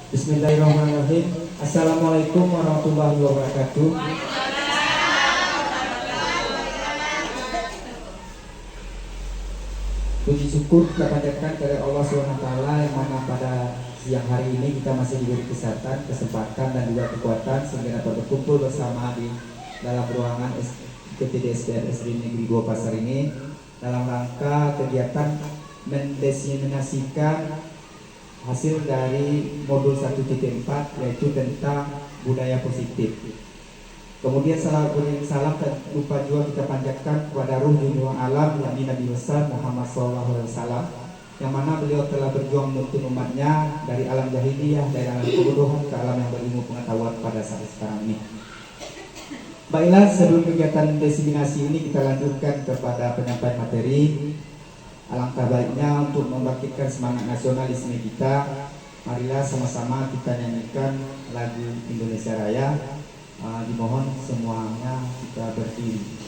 Bismillahirrahmanirrahim. Assalamualaikum warahmatullahi wabarakatuh. Puji syukur kita panjatkan kepada Allah SWT yang mana pada siang hari ini kita masih diberi kesempatan dan juga kekuatan sehingga dapat berkumpul bersama di dalam ruangan IPTD SDN SD Negeri 2 Pasar ini dalam rangka kegiatan mendiseminasikan hasil dari modul 1.4 yaitu tentang budaya positif. Kemudian salam dan lupa juga kita panjatkan kepada ruh junjungan alam yakni Nabi besar Muhammad SAW, yang mana beliau telah berjuang menuntun umatnya dari alam jahiliyah, dari alam kebodohan ke alam yang berilmu pengetahuan pada saat sekarang ini. Baiklah, sebelum kegiatan diseminasi ini kita lanjutkan kepada penyampaian materi. Alangkah baiknya untuk membangkitkan semangat nasionalisme kita, marilah sama-sama kita nyanyikan lagu Indonesia Raya. Dimohon semuanya kita berdiri.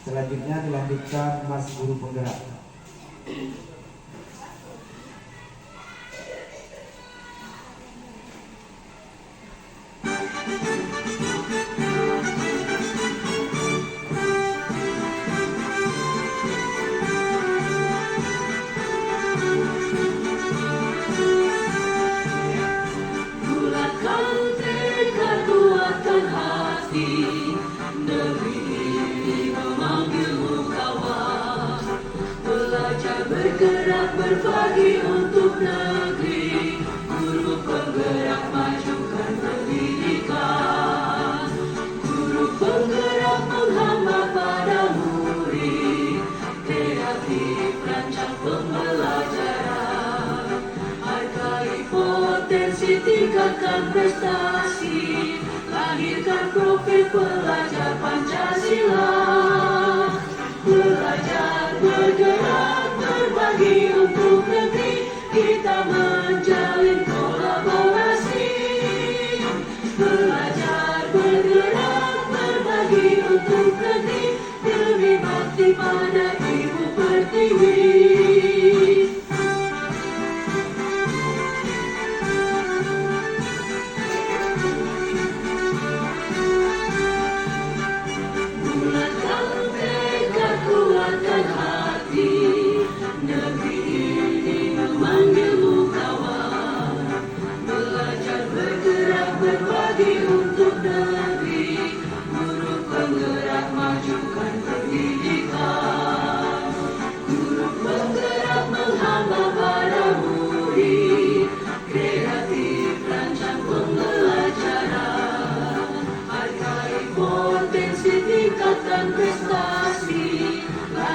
Selanjutnya dilanjutkan Mas Guru Penggerak. Bergerak berbagi untuk negeri, guru penggerak majukan pendidikan. Guru penggerak menghamba pada murid, kreatif rancang pembelajaran. Hargai potensi, tingkatkan prestasi, lahirkan profil pelajar Pancasila. Belajar bergerak berbagi untuk negeri, kita menjalin kolaborasi. Belajar bergerak berbagi untuk negeri, demi bakti pada Ibu Pertiwi. Bulat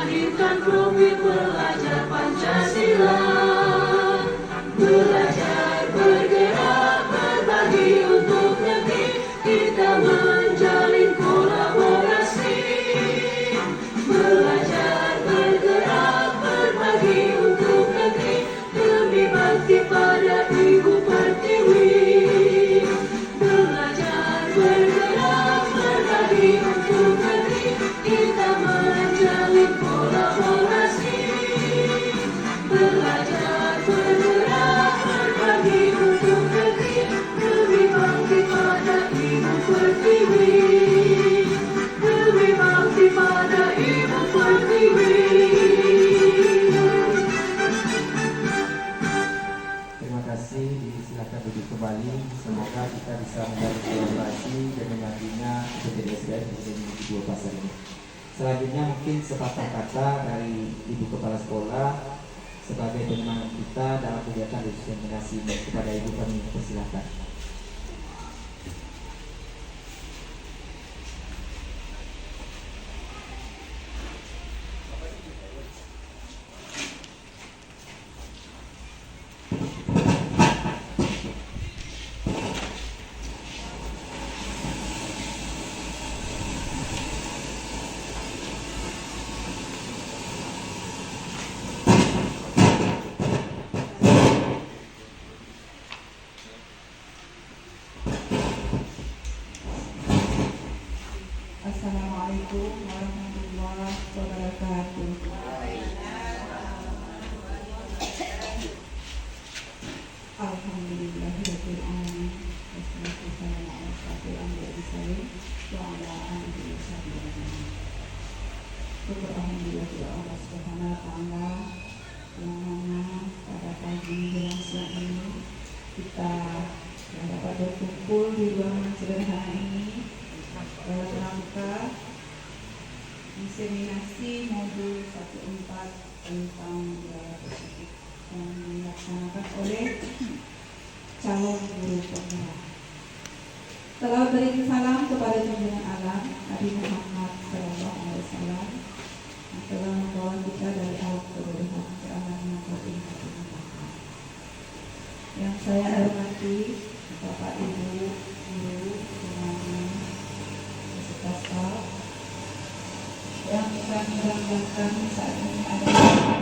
hadirkan profil pelajar Pancasila. Belajar, bergerak, berbagi untuk negeri, kita menjalin kolaborasi. Belajar, bergerak, berbagi untuk negeri, demi bakti pada Ibu Pertiwi. Belajar, bergerak, berbagi untuk negeri, kita menjalin kolaborasi. Belajar, bergerak, berbagi untuk negeri, demi bakti pada Ibu Pertiwi. Demi bakti pada Ibu Pertiwi. Terima kasih, silakan duduk kembali. Semoga kita bisa menjalin kolaborasi dan nantinya PTDSDN bisa memiliki dua pasar ini. Selanjutnya mungkin sepatah kata dari Ibu Kepala Sekolah sebagai penyemangat kita dalam kegiatan diseminasi ini. Kepada Ibu kami persilakan. Assalamualaikum warahmatullahi wabarakatuh. Alhamdulillahirabbil alamin. Wassalatu wassalamu ala asyrofil anbiya'i wal mursalin wa ala alihi wasallam. Syukur alhamdulillah kepada Allah Subhanahu wa taala yang mana pada pagi dan siang ini kita dapat berkumpul di ruangan sederhana ini dalam rangka diseminasi modul 14 tentang budaya positif yang dilaksanakan oleh calon guru pemula. Telah beri salam kepada junjungan alam Nabi Muhammad SAW yang telah membawa kita dari alam kebodohan ke alam yang berindah. Yang saya hormati Bapak Ibu guru pengaji staf yang kami banggakan saat ini adalah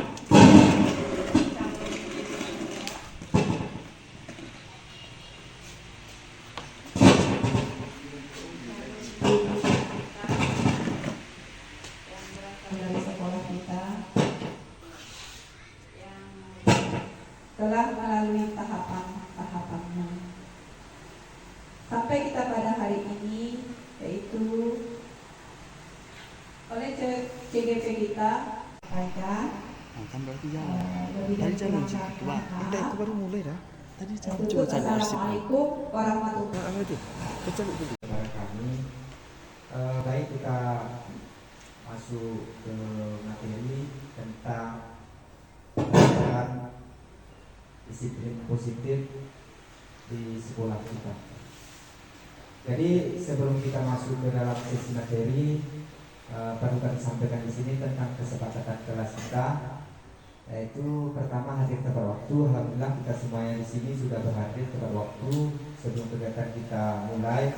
dari sekolah kita yang telah melalui tahapan-tahapannya sampai kita pada hari ini, yaitu oleh CGP kita kan berarti jalan. lebih Tadi jalan kurang sih, Wak. Udah, aku baru mulai dah. Tadi jalan Untuk coba cari arsip. Assalamualaikum warahmatullahi Apa itu? Kita cari dulu. Kepada kami, baik kita masuk ke materi tentang pelajaran disiplin positif di sekolah kita. Jadi sebelum kita masuk ke dalam sesi materi, perlu kami sampaikan di sini tentang kesepakatan kelas kita, yaitu pertama hadir tepat waktu. Alhamdulillah kita semuanya di sini sudah berhadir tepat waktu sebelum kegiatan kita mulai.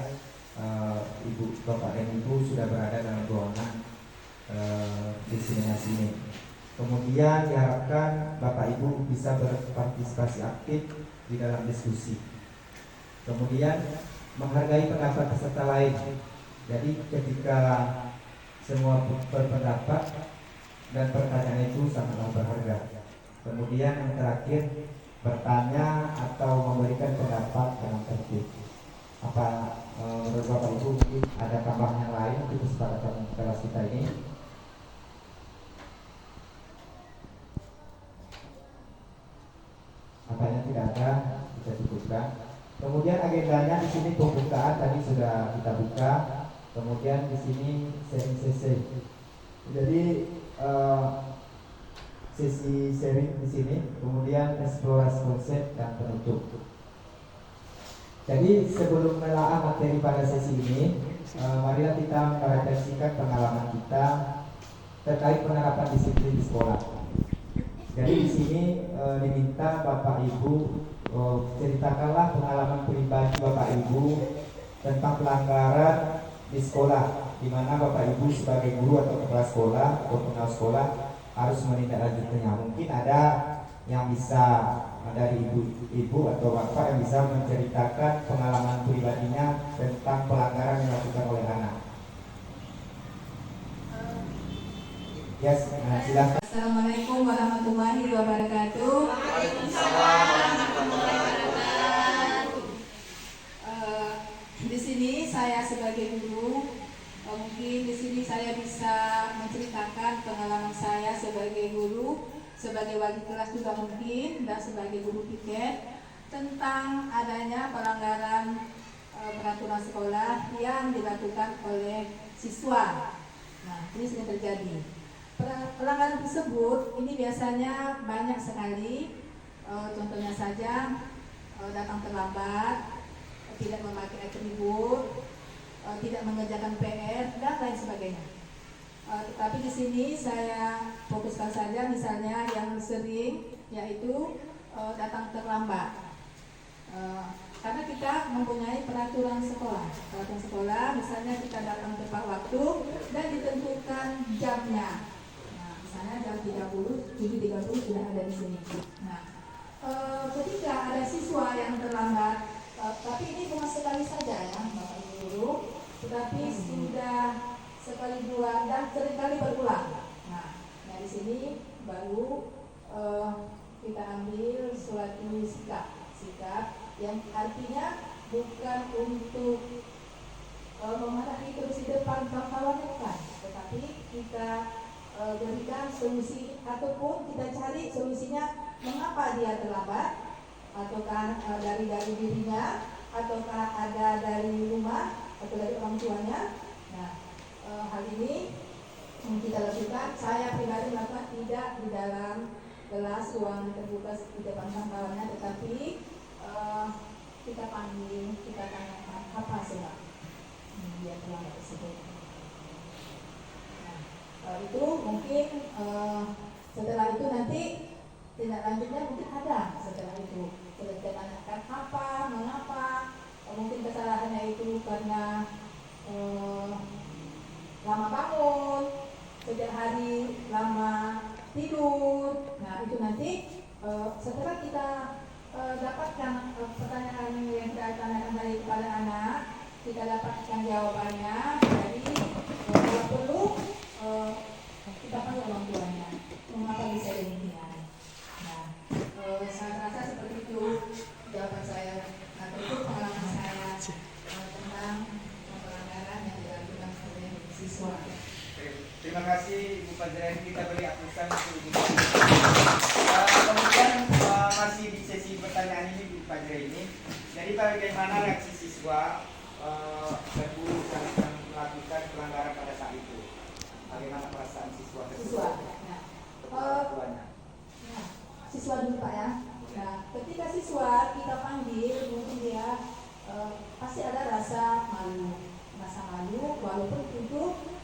Ibu, bapak dan ibu sudah berada dalam ruangan diseminasi ini. Kemudian diharapkan bapak ibu bisa berpartisipasi aktif di dalam diskusi. Kemudian menghargai pendapat peserta lain. Jadi ketika semua berpendapat dan pertanyaan itu sangatlah berharga. Kemudian yang terakhir, bertanya atau memberikan pendapat dalam tertib. Apa menurut Bapak Ibu mungkin ada tambahan yang lain untuk kesepakatan kelas kita ini? Apanya tidak ada, kita cukupkan. Kemudian agendanya di sini pembukaan tadi sudah kita buka. Kemudian di sini sesi. Jadi sesi sharing di sini, kemudian eksplorasi konsep dan penutup. Jadi sebelum menelaah materi pada sesi ini, marilah kita merefleksikan pengalaman kita terkait penerapan disiplin di sekolah. Jadi di sini diminta Bapak Ibu ceritakanlah pengalaman pribadi Bapak Ibu tentang pelanggaran di sekolah, di mana Bapak Ibu sebagai guru atau kepala sekolah atau pengawas sekolah harus menindaklanjutinya. Mungkin ada yang bisa dari ibu atau bapak yang bisa menceritakan pengalaman pribadinya tentang pelanggaran yang dilakukan oleh anak. Yes, silakan. Assalamualaikum warahmatullahi wabarakatuh. Di sini saya sebagai guru, mungkin di sini saya bisa menceritakan pengalaman saya sebagai guru, sebagai wali kelas juga mungkin, dan sebagai guru piket tentang adanya pelanggaran peraturan sekolah yang dilakukan oleh siswa. Nah, ini sering terjadi. Pelanggaran tersebut ini biasanya banyak sekali. Contohnya saja datang terlambat, tidak memakai atribut, tidak mengerjakan PR dan lain sebagainya. Tetapi di sini saya fokuskan saja misalnya yang sering, yaitu datang terlambat. Karena kita mempunyai peraturan sekolah. Peraturan sekolah misalnya kita datang tepat waktu dan ditentukan jamnya. Nah, misalnya jam 30, 7.30 sudah ada di sini. Nah, ketika ada siswa yang terlambat, tapi ini cuma sekali saja ya Bapak Ibu Guru, tetapi sudah sekali dua dan seringkali berulang. Nah, dari sini baru kita ambil suatu sikap yang artinya bukan untuk memarahi terus di depan kawan-kawan, tetapi kita berikan solusi ataupun kita cari solusinya mengapa dia terlambat, ataukah dari dirinya, ataukah ada dari rumah atau dari orang tuanya. Nah, hal ini kita lakukan, saya pribadi melakukan tidak di dalam kelas ruang terbuka di depan kawan-kawannya, tetapi kita panggil, kita tanyakan apa sebab dia terlambat tersebut. Nah, itu mungkin setelah itu nanti tindak lanjutnya mungkin ada setelah itu. Kita tanyakan apa, mengapa, mungkin kesalahannya itu karena lama bangun, setiap hari lama tidur. Nah, itu nanti setelah kita dapatkan pertanyaan yang kita tanyakan dari kepada anak, kita dapatkan jawabannya. Jadi kalau perlu kita panggil orang tuanya, mengapa bisa demikian. Nah, saya rasa seperti itu jawaban saya ataupun pengalaman saya tentang pelanggaran yang dilakukan oleh siswa. Terima kasih Ibu Fajrani, kita beri apusan untuk Ibu. Kemudian masih di sesi pertanyaan ini Ibu Fajrani. Jadi bagaimana reaksi siswa guru yang melakukan pelanggaran pada saat itu? Bagaimana perasaan siswa tersebut? Siswa dulu Pak ya. Nah, ketika siswa kita panggil, mungkin dia pasti ada rasa malu, walaupun itu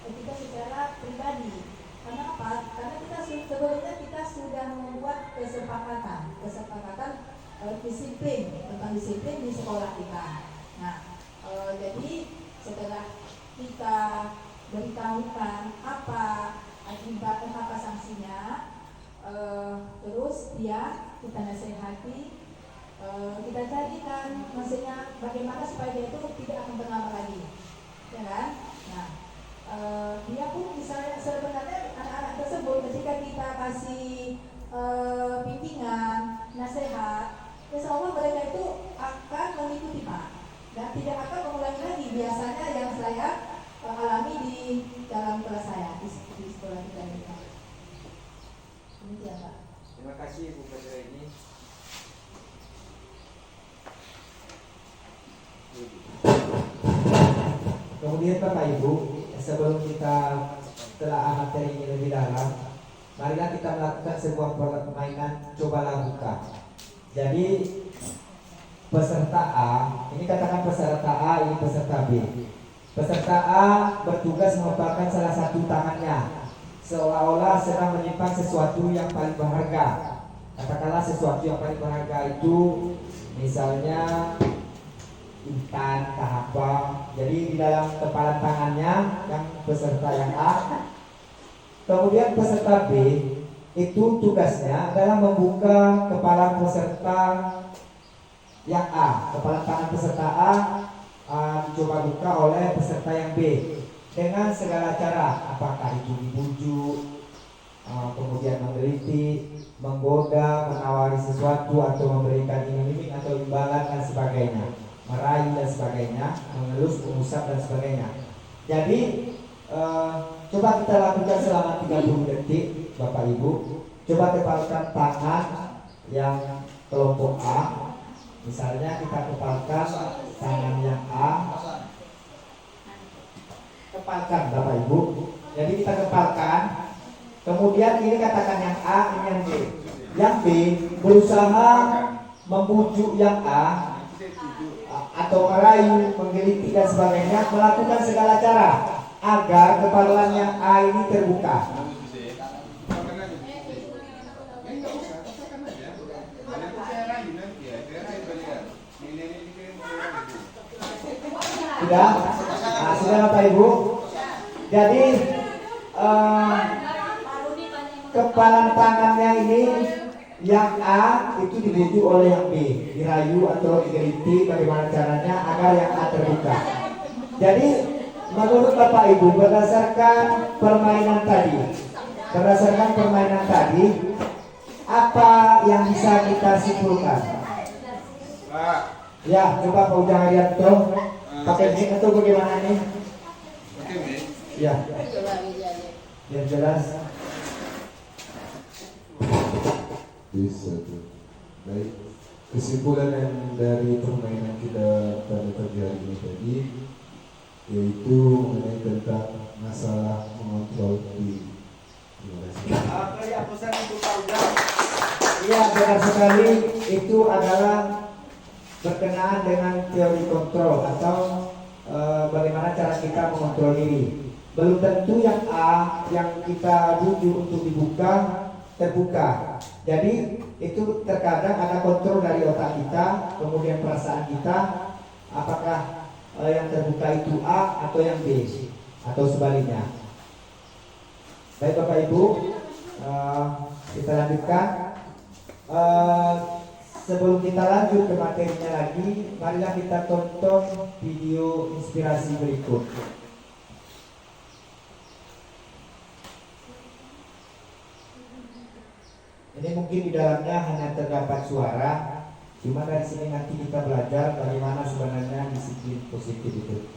kita secara pribadi. Kenapa? Karena kita sebelumnya kita sudah membuat kesepakatan disiplin, tentang disiplin di sekolah kita. Nah, jadi setelah kita beritahukan apa akibat, apa sanksinya, terus kita nasihati, kita carikan maksudnya bagaimana supaya dia itu tidak akan berlama lagi, ya kan? Nah, dia pun bisa sebenarnya anak-anak tersebut ketika kita kasih bimbingan, nasihat, insya Allah mereka itu akan mengikuti Pak dan tidak akan mengulangi lagi. Biasanya yang saya alami di dalam kelas saya di sekolah kita ini Pak. Demikian Pak. Terima kasih Ibu Fajrani. Kemudian Bapak Ibu, sebelum kita telah materi ini lebih dalam, marilah kita melakukan sebuah permainan cobalah buka. Jadi peserta A, ini katakan peserta A, ini peserta B. Peserta A bertugas mengepalkan salah satu tangannya seolah-olah sedang menyimpan sesuatu yang paling berharga. Katakanlah sesuatu yang paling berharga itu misalnya intan, entah apa. Jadi di dalam kepalan tangannya yang peserta yang A, kemudian peserta B itu tugasnya adalah membuka kepala peserta yang A. Kepala tangan peserta A dicoba buka oleh peserta yang B dengan segala cara, apakah itu dibujuk, kemudian menggelitik, menggoda, menawari sesuatu atau memberikan iming-iming atau imbalan dan sebagainya, merayu dan sebagainya, mengelus, mengusap dan sebagainya. Jadi coba kita lakukan selama 30 detik, Bapak Ibu. Coba kepalkan tangan yang kelompok A. Misalnya kita kepalkan tangan yang A. Kepalkan Bapak Ibu. Jadi kita kepalkan. Kemudian ini katakan yang A, ini yang B. Yang B berusaha membujuk yang A atau merayu, menggelitik dan sebagainya, melakukan segala cara agar kepalan yang A ini terbuka. Sudah? Nah, sudah Bapak Ibu. Jadi kepalan tangannya ini yang A itu dibujuk oleh yang B, dirayu atau digeliti bagaimana caranya agar yang A terbuka. Jadi menurut Bapak Ibu berdasarkan permainan tadi, apa yang bisa kita simpulkan? Ya, coba Pak Ujang Arianto pakai mic atau bagaimana nih? Ya, biar jelas. Bisa tuh. Baik. Kesimpulan yang dari permainan kita pada pagi hari ini tadi yaitu mengenai tentang masalah mengontrol diri. Terima kasih. Ya, pesan untuk Pak Ujang. Iya, benar sekali. Itu adalah berkenaan dengan teori kontrol atau bagaimana cara kita mengontrol diri. Belum tentu yang A yang kita bujuk untuk dibuka terbuka. Jadi itu terkadang ada kontrol dari otak kita, kemudian perasaan kita, apakah yang terbuka itu A atau yang B atau sebaliknya. Baik Bapak Ibu, kita lanjutkan. Sebelum kita lanjut ke materinya lagi, marilah kita tonton video inspirasi berikut. Ini mungkin di dalamnya hanya terdapat suara, cuma dari sini nanti kita belajar bagaimana sebenarnya disiplin positif itu.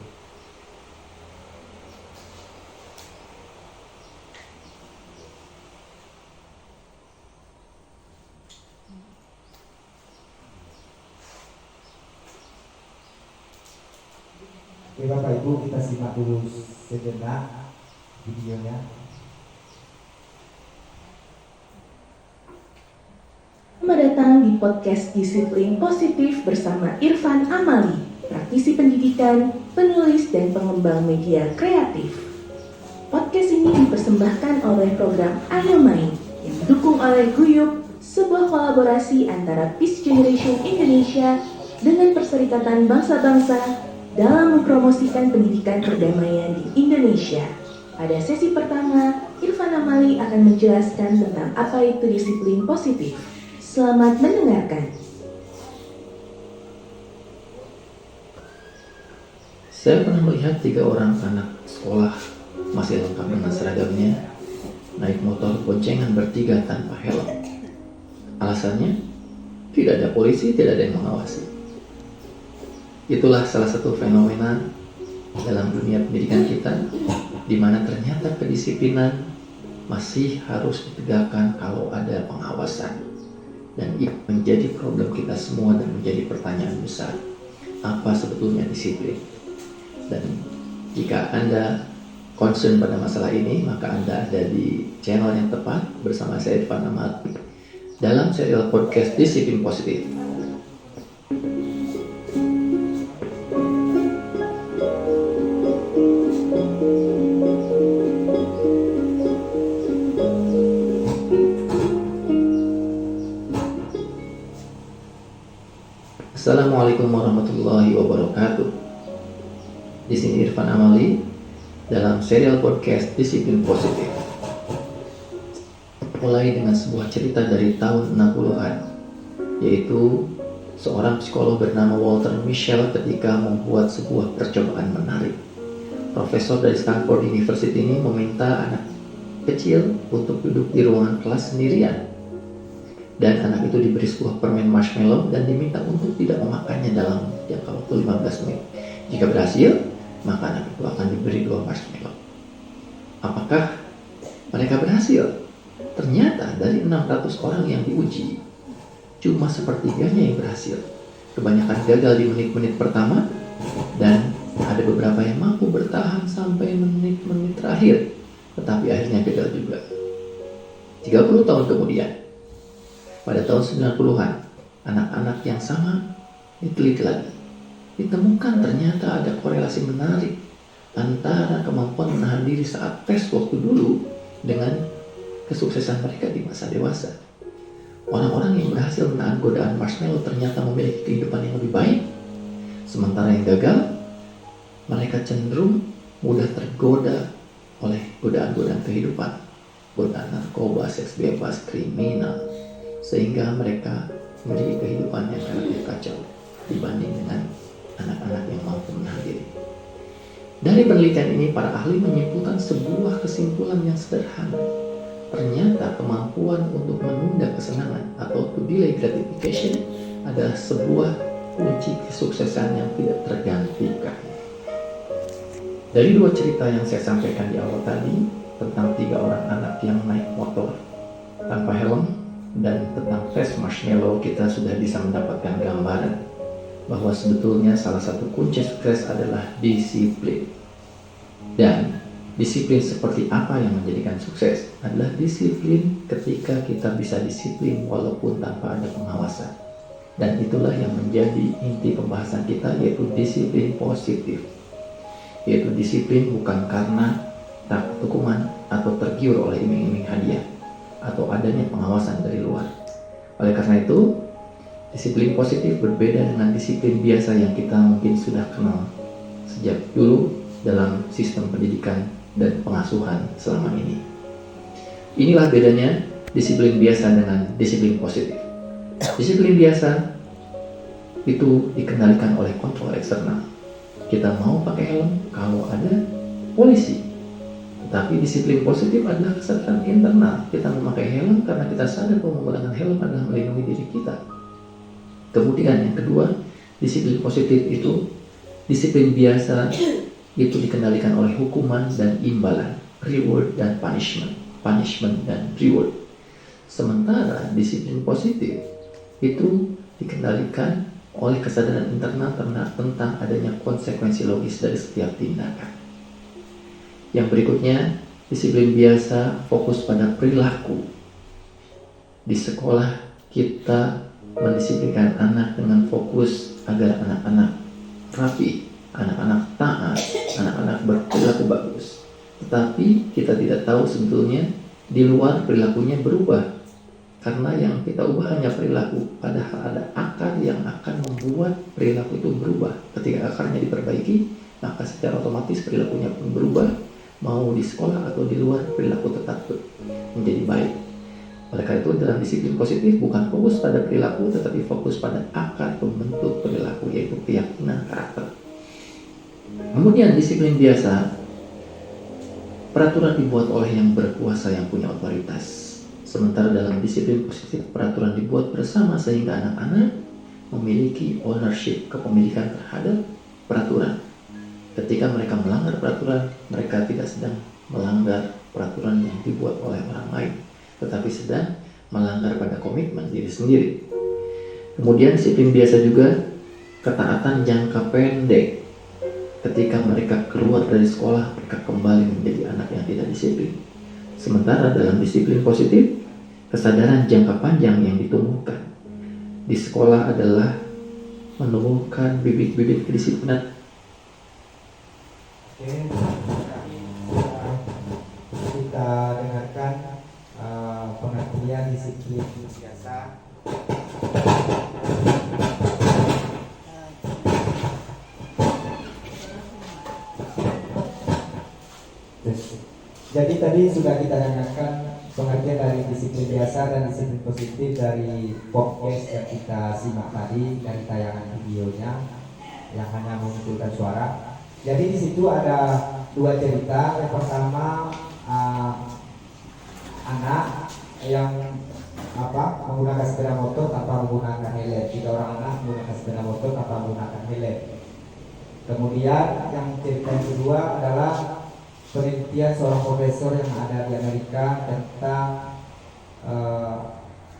Oke Bapak Ibu, kita simak dulu sejenak videonya. Selamat datang di podcast Disiplin Positif bersama Irfan Amali, praktisi pendidikan, penulis, dan pengembang media kreatif. Podcast ini dipersembahkan oleh program Ayo Main yang didukung oleh Guyup, sebuah kolaborasi antara Peace Generation Indonesia dengan Perserikatan Bangsa-Bangsa dalam mempromosikan pendidikan perdamaian di Indonesia. Pada sesi pertama, Irfan Amali akan menjelaskan tentang apa itu disiplin positif. Selamat mendengarkan. Saya pernah melihat 3 orang anak sekolah masih lengkap dengan seragamnya naik motor boncengan bertiga tanpa helm. Alasannya, tidak ada polisi, tidak ada yang mengawasi. Itulah salah satu fenomena dalam dunia pendidikan kita, di mana ternyata kedisiplinan masih harus ditegakkan kalau ada pengawasan. Dan itu menjadi problem kita semua dan menjadi pertanyaan besar. Apa sebetulnya disiplin? Dan jika Anda concern pada masalah ini, maka Anda ada di channel yang tepat bersama saya Irfan Amali dalam serial podcast Disiplin Positif. Assalamualaikum warahmatullahi wabarakatuh. Di sini Irfan Amali dalam serial podcast Disiplin Positif. Mulai dengan sebuah cerita dari tahun 60-an, yaitu seorang psikolog bernama Walter Mischel ketika membuat sebuah percobaan menarik. Profesor dari Stanford University ini meminta anak kecil untuk duduk di ruangan kelas sendirian. Dan anak itu diberi sebuah permen marshmallow dan diminta untuk tidak memakannya dalam jangka waktu 15 menit. Jika berhasil, maka anak itu akan diberi 2 marshmallow. Apakah mereka berhasil? Ternyata dari 600 orang yang diuji, cuma sepertiganya yang berhasil. Kebanyakan gagal di menit-menit pertama, dan ada beberapa yang mampu bertahan sampai menit-menit terakhir, tetapi akhirnya gagal juga. 30 tahun kemudian, pada tahun 90-an, anak-anak yang sama diteliti lagi. Ditemukan ternyata ada korelasi menarik antara kemampuan menahan diri saat tes waktu dulu dengan kesuksesan mereka di masa dewasa. Orang-orang yang berhasil menahan godaan marshmallow ternyata memiliki kehidupan yang lebih baik. Sementara yang gagal, mereka cenderung mudah tergoda oleh godaan-godaan kehidupan. Godaan narkoba, seks bebas, kriminal, sehingga mereka memiliki kehidupan yang relatif kacau dibanding dengan anak-anak yang mampu menahan diri. Dari penelitian ini, para ahli menyimpulkan sebuah kesimpulan yang sederhana. Ternyata kemampuan untuk menunda kesenangan atau to delay gratification adalah sebuah kunci kesuksesan yang tidak tergantikan. Dari 2 cerita yang saya sampaikan di awal tadi tentang 3 orang anak yang naik motor tanpa helm dan tentang tes marshmallow, kita sudah bisa mendapatkan gambaran bahwa sebetulnya salah satu kunci sukses adalah disiplin. Dan disiplin seperti apa yang menjadikan sukses? Adalah disiplin ketika kita bisa disiplin walaupun tanpa ada pengawasan. Dan itulah yang menjadi inti pembahasan kita, yaitu disiplin positif. Yaitu disiplin bukan karena takut hukuman atau tergiur oleh iming-iming hadiah atau adanya pengawasan dari luar. Oleh karena itu, disiplin positif berbeda dengan disiplin biasa yang kita mungkin sudah kenal sejak dulu dalam sistem pendidikan dan pengasuhan selama ini. Inilah bedanya disiplin biasa dengan disiplin positif. Disiplin biasa itu dikendalikan oleh kontrol eksternal. Kita mau pakai helm kalau ada polisi. Tapi disiplin positif adalah kesadaran internal. Kita memakai helm karena kita sadar bahwa menggunakan helm adalah melindungi diri kita. Kemudian yang kedua, disiplin positif itu, disiplin biasa itu dikendalikan oleh hukuman dan imbalan, reward dan punishment dan reward. Sementara disiplin positif itu dikendalikan oleh kesadaran internal tentang adanya konsekuensi logis dari setiap tindakan. Yang berikutnya, disiplin biasa fokus pada perilaku. Di sekolah kita mendisiplinkan anak dengan fokus agar anak-anak rapi, anak-anak taat, anak-anak berperilaku bagus. Tetapi kita tidak tahu sebetulnya di luar perilakunya berubah. Karena yang kita ubah hanya perilaku, padahal ada akar yang akan membuat perilaku itu berubah. Ketika akarnya diperbaiki, maka secara otomatis perilakunya pun berubah. Mau di sekolah atau di luar, perilaku tetap menjadi baik. Oleh karena itu, dalam disiplin positif bukan fokus pada perilaku, tetapi fokus pada akar pembentuk perilaku, yaitu keyakinan karakter. Kemudian disiplin biasa, peraturan dibuat oleh yang berkuasa, yang punya otoritas. Sementara dalam disiplin positif, peraturan dibuat bersama sehingga anak-anak memiliki ownership, kepemilikan terhadap peraturan. Ketika mereka melanggar peraturan, mereka tidak sedang melanggar peraturan yang dibuat oleh orang lain, tetapi sedang melanggar pada komitmen diri sendiri. Kemudian disiplin biasa juga ketaatan jangka pendek. Ketika mereka keluar dari sekolah, mereka kembali menjadi anak yang tidak disiplin. Sementara dalam disiplin positif, kesadaran jangka panjang yang ditumbuhkan di sekolah adalah menumbuhkan bibit-bibit kedisiplinan. Oke, kita dengarkan pengertian disiplin biasa. Jadi tadi sudah kita dengarkan pengertian dari disiplin biasa dan disiplin positif dari podcast yang kita simak tadi dari tayangan videonya yang hanya memunculkan suara. Jadi di situ ada dua cerita. Yang pertama anak yang menggunakan sepeda motor tanpa menggunakan helm. 3 orang anak menggunakan sepeda motor tanpa menggunakan helm. Kemudian yang cerita yang kedua adalah penelitian seorang profesor yang ada di Amerika tentang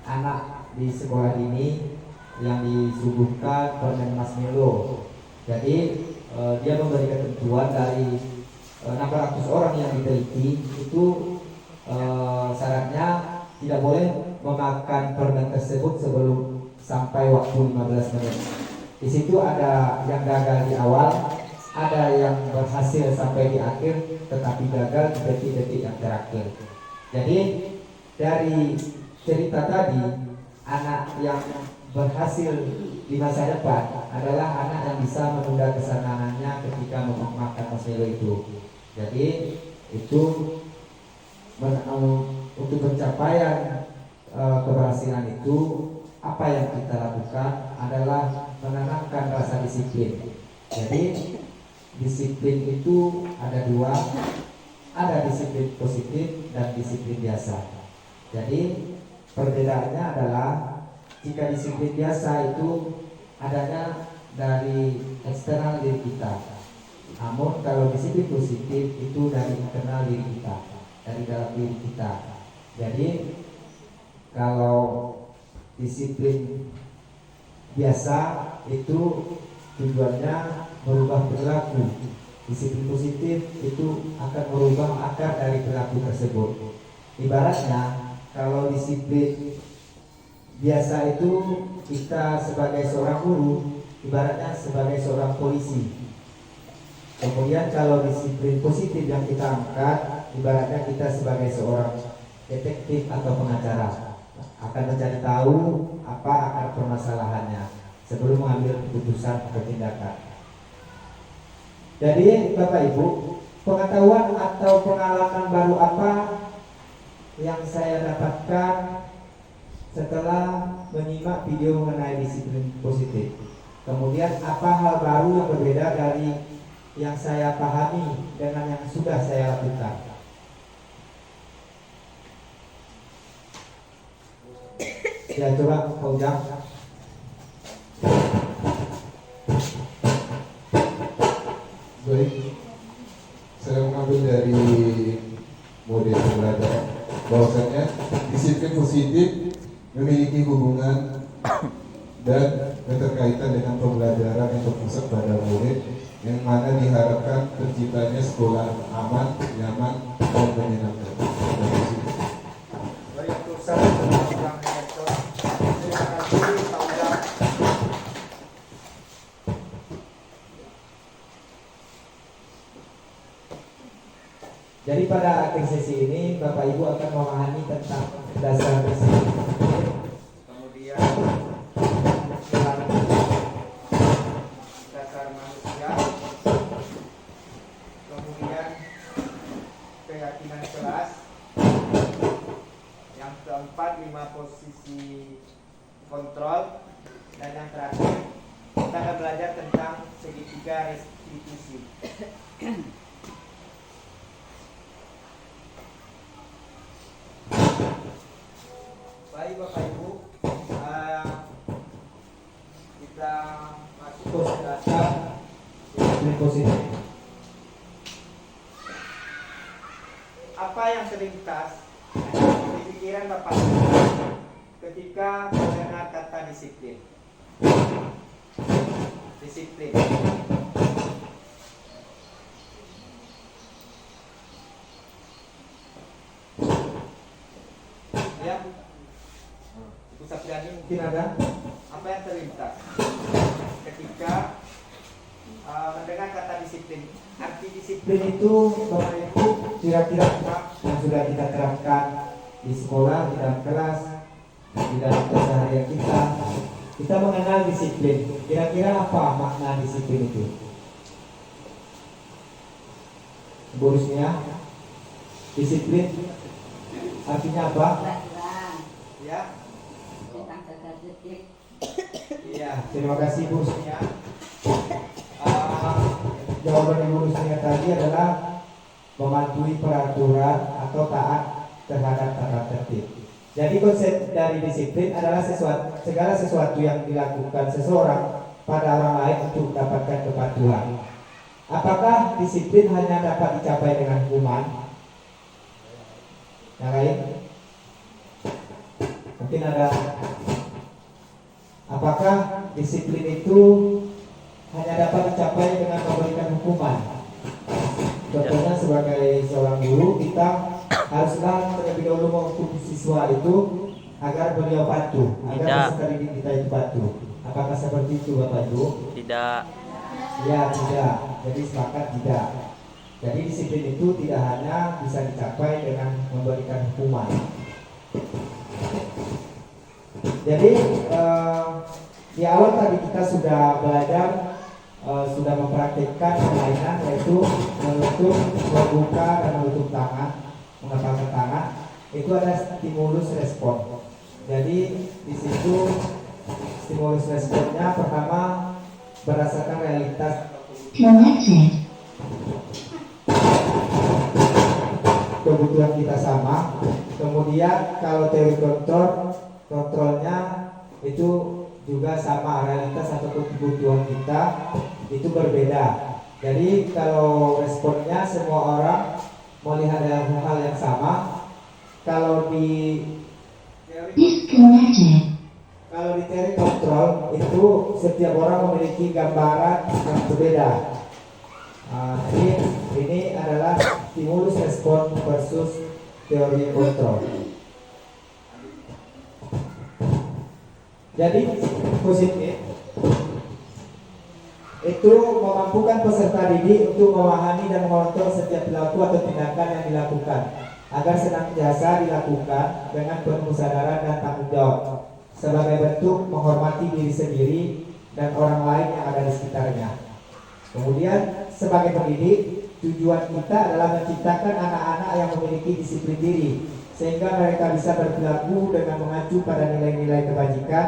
anak di sekolah ini yang disuguhkan permen marshmallow. Jadi dia memberi ketentuan dari 600 orang yang diteliti itu syaratnya tidak boleh memakan permen tersebut sebelum sampai waktu 15 menit. Di situ ada yang gagal di awal, ada yang berhasil sampai di akhir, tetapi gagal di detik-detik yang terakhir. Jadi dari cerita tadi, anak yang berhasil di masa depan adalah anak yang bisa menunda kesenangannya ketika memakan marshmallow itu. Jadi itu untuk pencapaian keberhasilan itu, apa yang kita lakukan adalah menanamkan rasa disiplin. Jadi disiplin itu ada dua, ada disiplin positif dan disiplin biasa. Jadi perbedaannya adalah jika disiplin biasa itu adanya dari eksternal diri kita, namun kalau disiplin positif itu dari internal diri kita, dari dalam diri kita. Jadi kalau disiplin biasa itu tujuannya merubah perilaku. Disiplin positif itu akan merubah akar dari perilaku tersebut. Ibaratnya kalau disiplin biasa itu kita sebagai seorang guru, ibaratnya sebagai seorang polisi. Kemudian kalau disiplin positif yang kita angkat, ibaratnya kita sebagai seorang detektif atau pengacara, akan mencari tahu apa akar permasalahannya sebelum mengambil keputusan atau tindakan. Jadi Bapak Ibu, pengetahuan atau pengalaman baru apa yang saya dapatkan setelah menyimak video mengenai disiplin positif? Kemudian apa hal baru yang berbeda dari yang saya pahami dengan yang sudah saya lakukan? Ya, coba Pak Ujang. Baik, saya mengambil dari model pembelajaran bahwasanya disiplin positif memiliki hubungan dan keterkaitan dengan pembelajaran yang berpusat pada murid, yang mana diharapkan terciptanya sekolah aman, nyaman, dan menyenangkan. Jadi pada akhir sesi ini Bapak Ibu akan memahami tentang dasar disiplin, kemudian dasar manusia, kemudian keyakinan kelas, yang keempat 5 posisi kontrol, dan yang terakhir kita akan belajar tentang segitiga restitusi. Baik Bapak Ibu, kita masuk ke dasar disiplin positif. Apa yang terlintas di pikiran Bapak Ibu ketika mendengar kata disiplin? Disiplin. Ya, Ibu Sapriani mungkin ada apa yang terlintas ketika mendengar kata disiplin? Arti disiplin itu Bapak Ibu kira-kira apa yang sudah kita terapkan di sekolah, di dalam kelas, di dalam keseharian kita? Kita mengenal disiplin. Kira-kira apa makna disiplin itu? Bu Rusmia? Disiplin artinya apa? Peraturan Ya. tentang tata tertib. Iya, terima kasih Bu Rusmia. Jawaban Ibu Rusmia tadi adalah mematuhi peraturan atau taat terhadap tata tertib. Jadi konsep dari disiplin adalah segala sesuatu yang dilakukan seseorang pada orang lain untuk mendapatkan kepatuhan. Apakah disiplin hanya dapat dicapai dengan hukuman? Yang lain? Mungkin ada. Apakah disiplin itu hanya dapat dicapai dengan memberikan hukuman? Contohnya sebagai seorang guru, kita haruslah terlebih dahulu menghukum siswa itu agar beliau patuh, agar peserta didik kita itu patuh. Apakah seperti itu Bapak Ibu? Tidak. Ya, tidak. Jadi sepakat tidak. Jadi disiplin itu tidak hanya bisa dicapai dengan memberikan hukuman. Jadi di awal tadi kita sudah belajar, sudah mempraktikkan permainan, yaitu menutup, membuka dan menutup tangan, mengepalkan tangan. Itu ada stimulus respon. Jadi di situ stimulus responnya pertama berdasarkan realitas kebutuhan kita sama. Kemudian kalau teori kontrolnya itu juga sama, realitas atau kebutuhan kita itu berbeda. Jadi kalau responnya semua orang melihat dalam hal yang sama. Kalau di teori kontrol itu setiap orang memiliki gambaran yang berbeda. Jadi ini adalah stimulus respon versus teori kontrol. Jadi positif itu memampukan peserta didik untuk memahami dan mengontrol setiap perilaku atau tindakan yang dilakukan agar senantiasa dilakukan dengan penuh kesadaran dan tanggung jawab sebagai bentuk menghormati diri sendiri dan orang lain yang ada di sekitarnya. Kemudian sebagai pendidik, tujuan kita adalah menciptakan anak-anak yang memiliki disiplin diri sehingga mereka bisa berperilaku dengan mengacu pada nilai-nilai kebajikan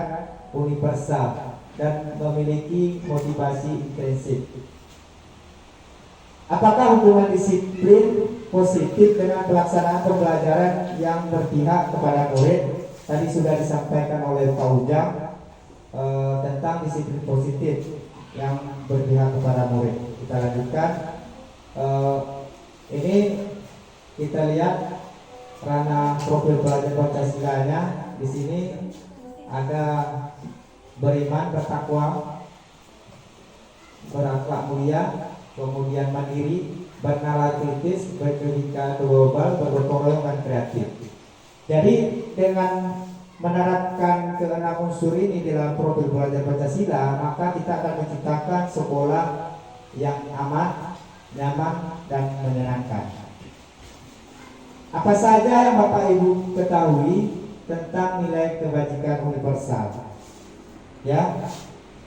universal dan memiliki motivasi intensif. Apakah hubungan disiplin positif dengan pelaksanaan pembelajaran yang berpihak kepada murid? Tadi sudah disampaikan oleh Pak Ujang tentang disiplin positif yang berpihak kepada murid. Kita lanjutkan. Ini kita lihat ranah profil pelajar Pancasilanya. Di sini ada beriman, bertakwa, berakhlak mulia, kemudian mandiri, bernalar kritis, beretika global, bergotong royong dan kreatif. Jadi dengan menerapkan keenam unsur ini dalam profil pelajar Pancasila, maka kita akan menciptakan sekolah yang aman, nyaman, dan menyenangkan. Apa saja yang Bapak Ibu ketahui tentang nilai kebajikan universal? Ya,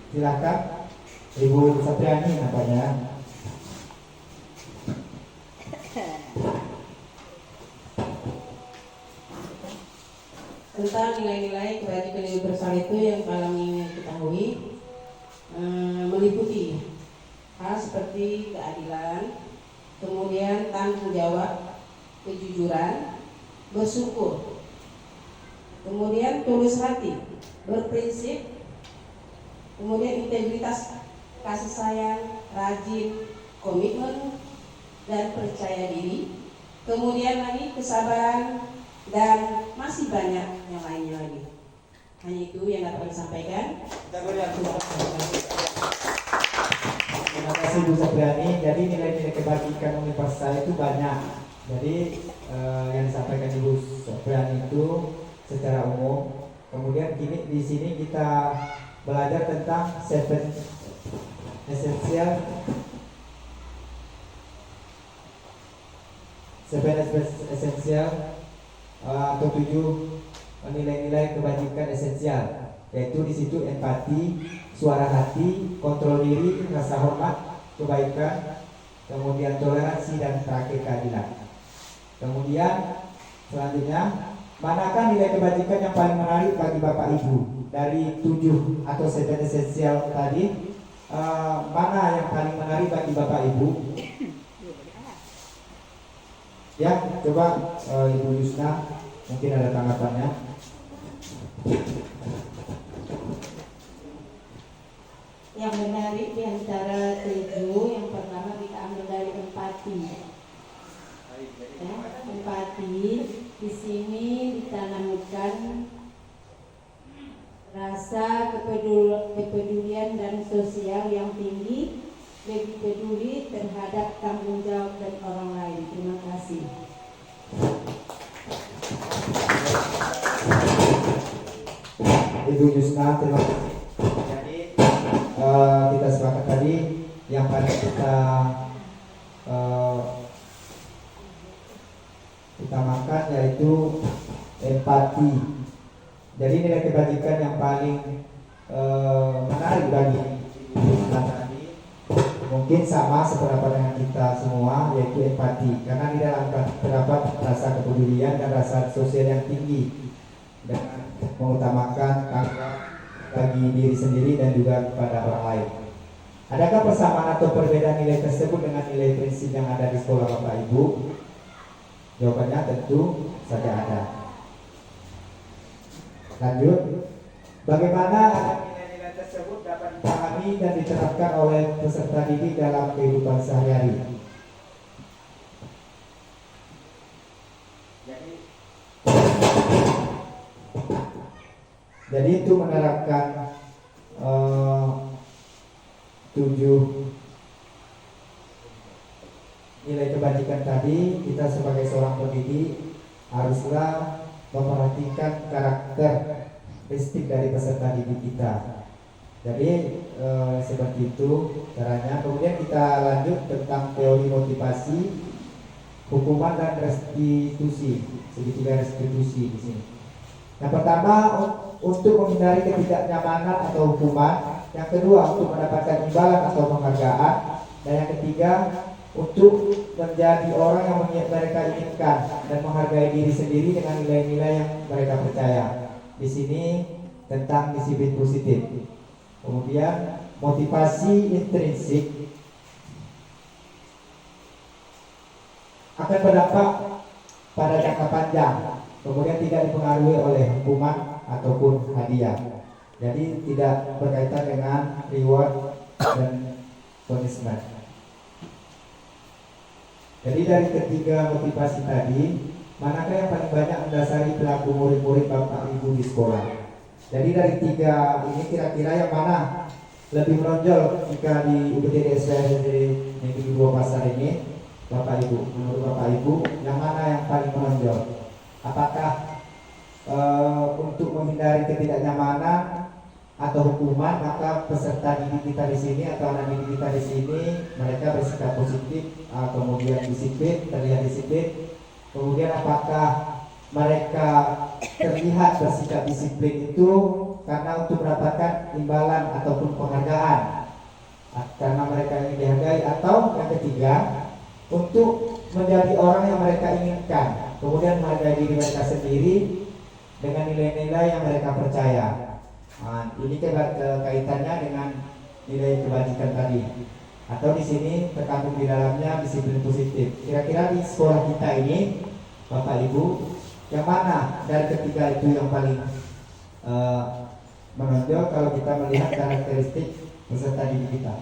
silakan Ibu Satriani namanya. Tentang nilai-nilai kebajikan universal itu yang kami ketahui meliputi hal seperti keadilan, kemudian tanggung jawab, kejujuran, bersyukur, kemudian tulus hati, berprinsip, kemudian integritas, kasih sayang, rajin, komitmen, dan percaya diri, kemudian lagi kesabaran, dan masih banyak yang lainnya lagi. Hanya itu yang dapat kami sampaikan. Terima kasih Bu Satriani. Jadi nilai-nilai kebajikan universal itu banyak. Jadi yang disampaikan Ibu Satriani itu secara umum. Kemudian kini di sini kita belajar tentang 7 esensial atau 7 nilai-nilai kebajikan esensial, yaitu di situ empati, suara hati, kontrol diri, rasa hormat, kebaikan, kemudian toleransi, dan terakhir keadilan. Kemudian selanjutnya, manakah nilai kebajikan yang paling menarik bagi Bapak Ibu? Dari 7 atau 7 esensial tadi, mana yang paling menarik bagi Bapak Ibu? Ya, coba Ibu Yusna, mungkin ada tanggapannya. Yang menarik di antara 7, yang pertama kita ambil dari empati. Ya, empati di sini ditanamkan rasa kepedulian dan sosial yang tinggi, lebih peduli terhadap tanggung jawab dan orang lain. Terima kasih. Ibu Yusna, terima kasih. Jadi kita sepakat tadi yang paling kita utamakan yaitu empati. Jadi nilai kebajikan yang paling menarik bagi Yusna tadi mungkin sama sependapat dengan kita semua, yaitu empati. Karena di dalam terdapat rasa kepedulian dan rasa sosial yang tinggi dengan mengutamakan tanggung bagi diri sendiri dan juga kepada orang lain. Adakah persamaan atau perbedaan nilai tersebut dengan nilai prinsip yang ada di sekolah Bapak Ibu? Jawabannya tentu saja ada. Lanjut, bagaimana nilai-nilai tersebut dapat dipahami dan diterapkan oleh peserta didik dalam kehidupan sehari-hari? Jadi itu menerapkan 7 nilai kebajikan tadi, kita sebagai seorang pendidik haruslah memperhatikan karakteristik dari peserta didik kita. Jadi seperti itu caranya. Kemudian kita lanjut tentang teori motivasi, hukuman dan restitusi. Segitiga restitusi di sini. Yang pertama, untuk menghindari ketidaknyamanan atau hukuman. Yang kedua, untuk mendapatkan imbalan atau penghargaan. Dan yang ketiga, untuk menjadi orang yang mereka inginkan dan menghargai diri sendiri dengan nilai-nilai yang mereka percaya. Di sini tentang disiplin positif. Kemudian motivasi intrinsik akan berdampak pada jangka panjang, kemudian tidak dipengaruhi oleh hukuman ataupun hadiah. Jadi tidak berkaitan dengan reward dan punishment. Jadi dari ketiga motivasi tadi, manakah yang paling banyak mendasari perilaku murid-murid Bapak Ibu di sekolah? Jadi dari 3 ini kira-kira yang mana lebih menonjol jika di UPTD SPSD Negeri 2 Pasar ini, Bapak Ibu? Menurut Bapak Ibu, yang mana yang paling menonjol? Apakah untuk menghindari ketidaknyamanan atau hukuman, maka peserta didik kita di sini atau anak didik kita di sini mereka bersikap positif, kemudian disiplin, terlihat disiplin. Kemudian apakah mereka terlihat bersikap disiplin itu karena untuk mendapatkan imbalan ataupun penghargaan, karena mereka ingin dihargai, atau yang ketiga untuk menjadi orang yang mereka inginkan, kemudian menghargai diri mereka sendiri dengan nilai-nilai yang mereka percaya. Nah, ini kaitannya dengan nilai kebajikan tadi. Atau di sini terkandung di dalamnya disiplin positif. Kira-kira di sekolah kita ini, Bapak Ibu, yang mana dari ketiga itu yang paling menonjol kalau kita melihat karakteristik peserta didik kita?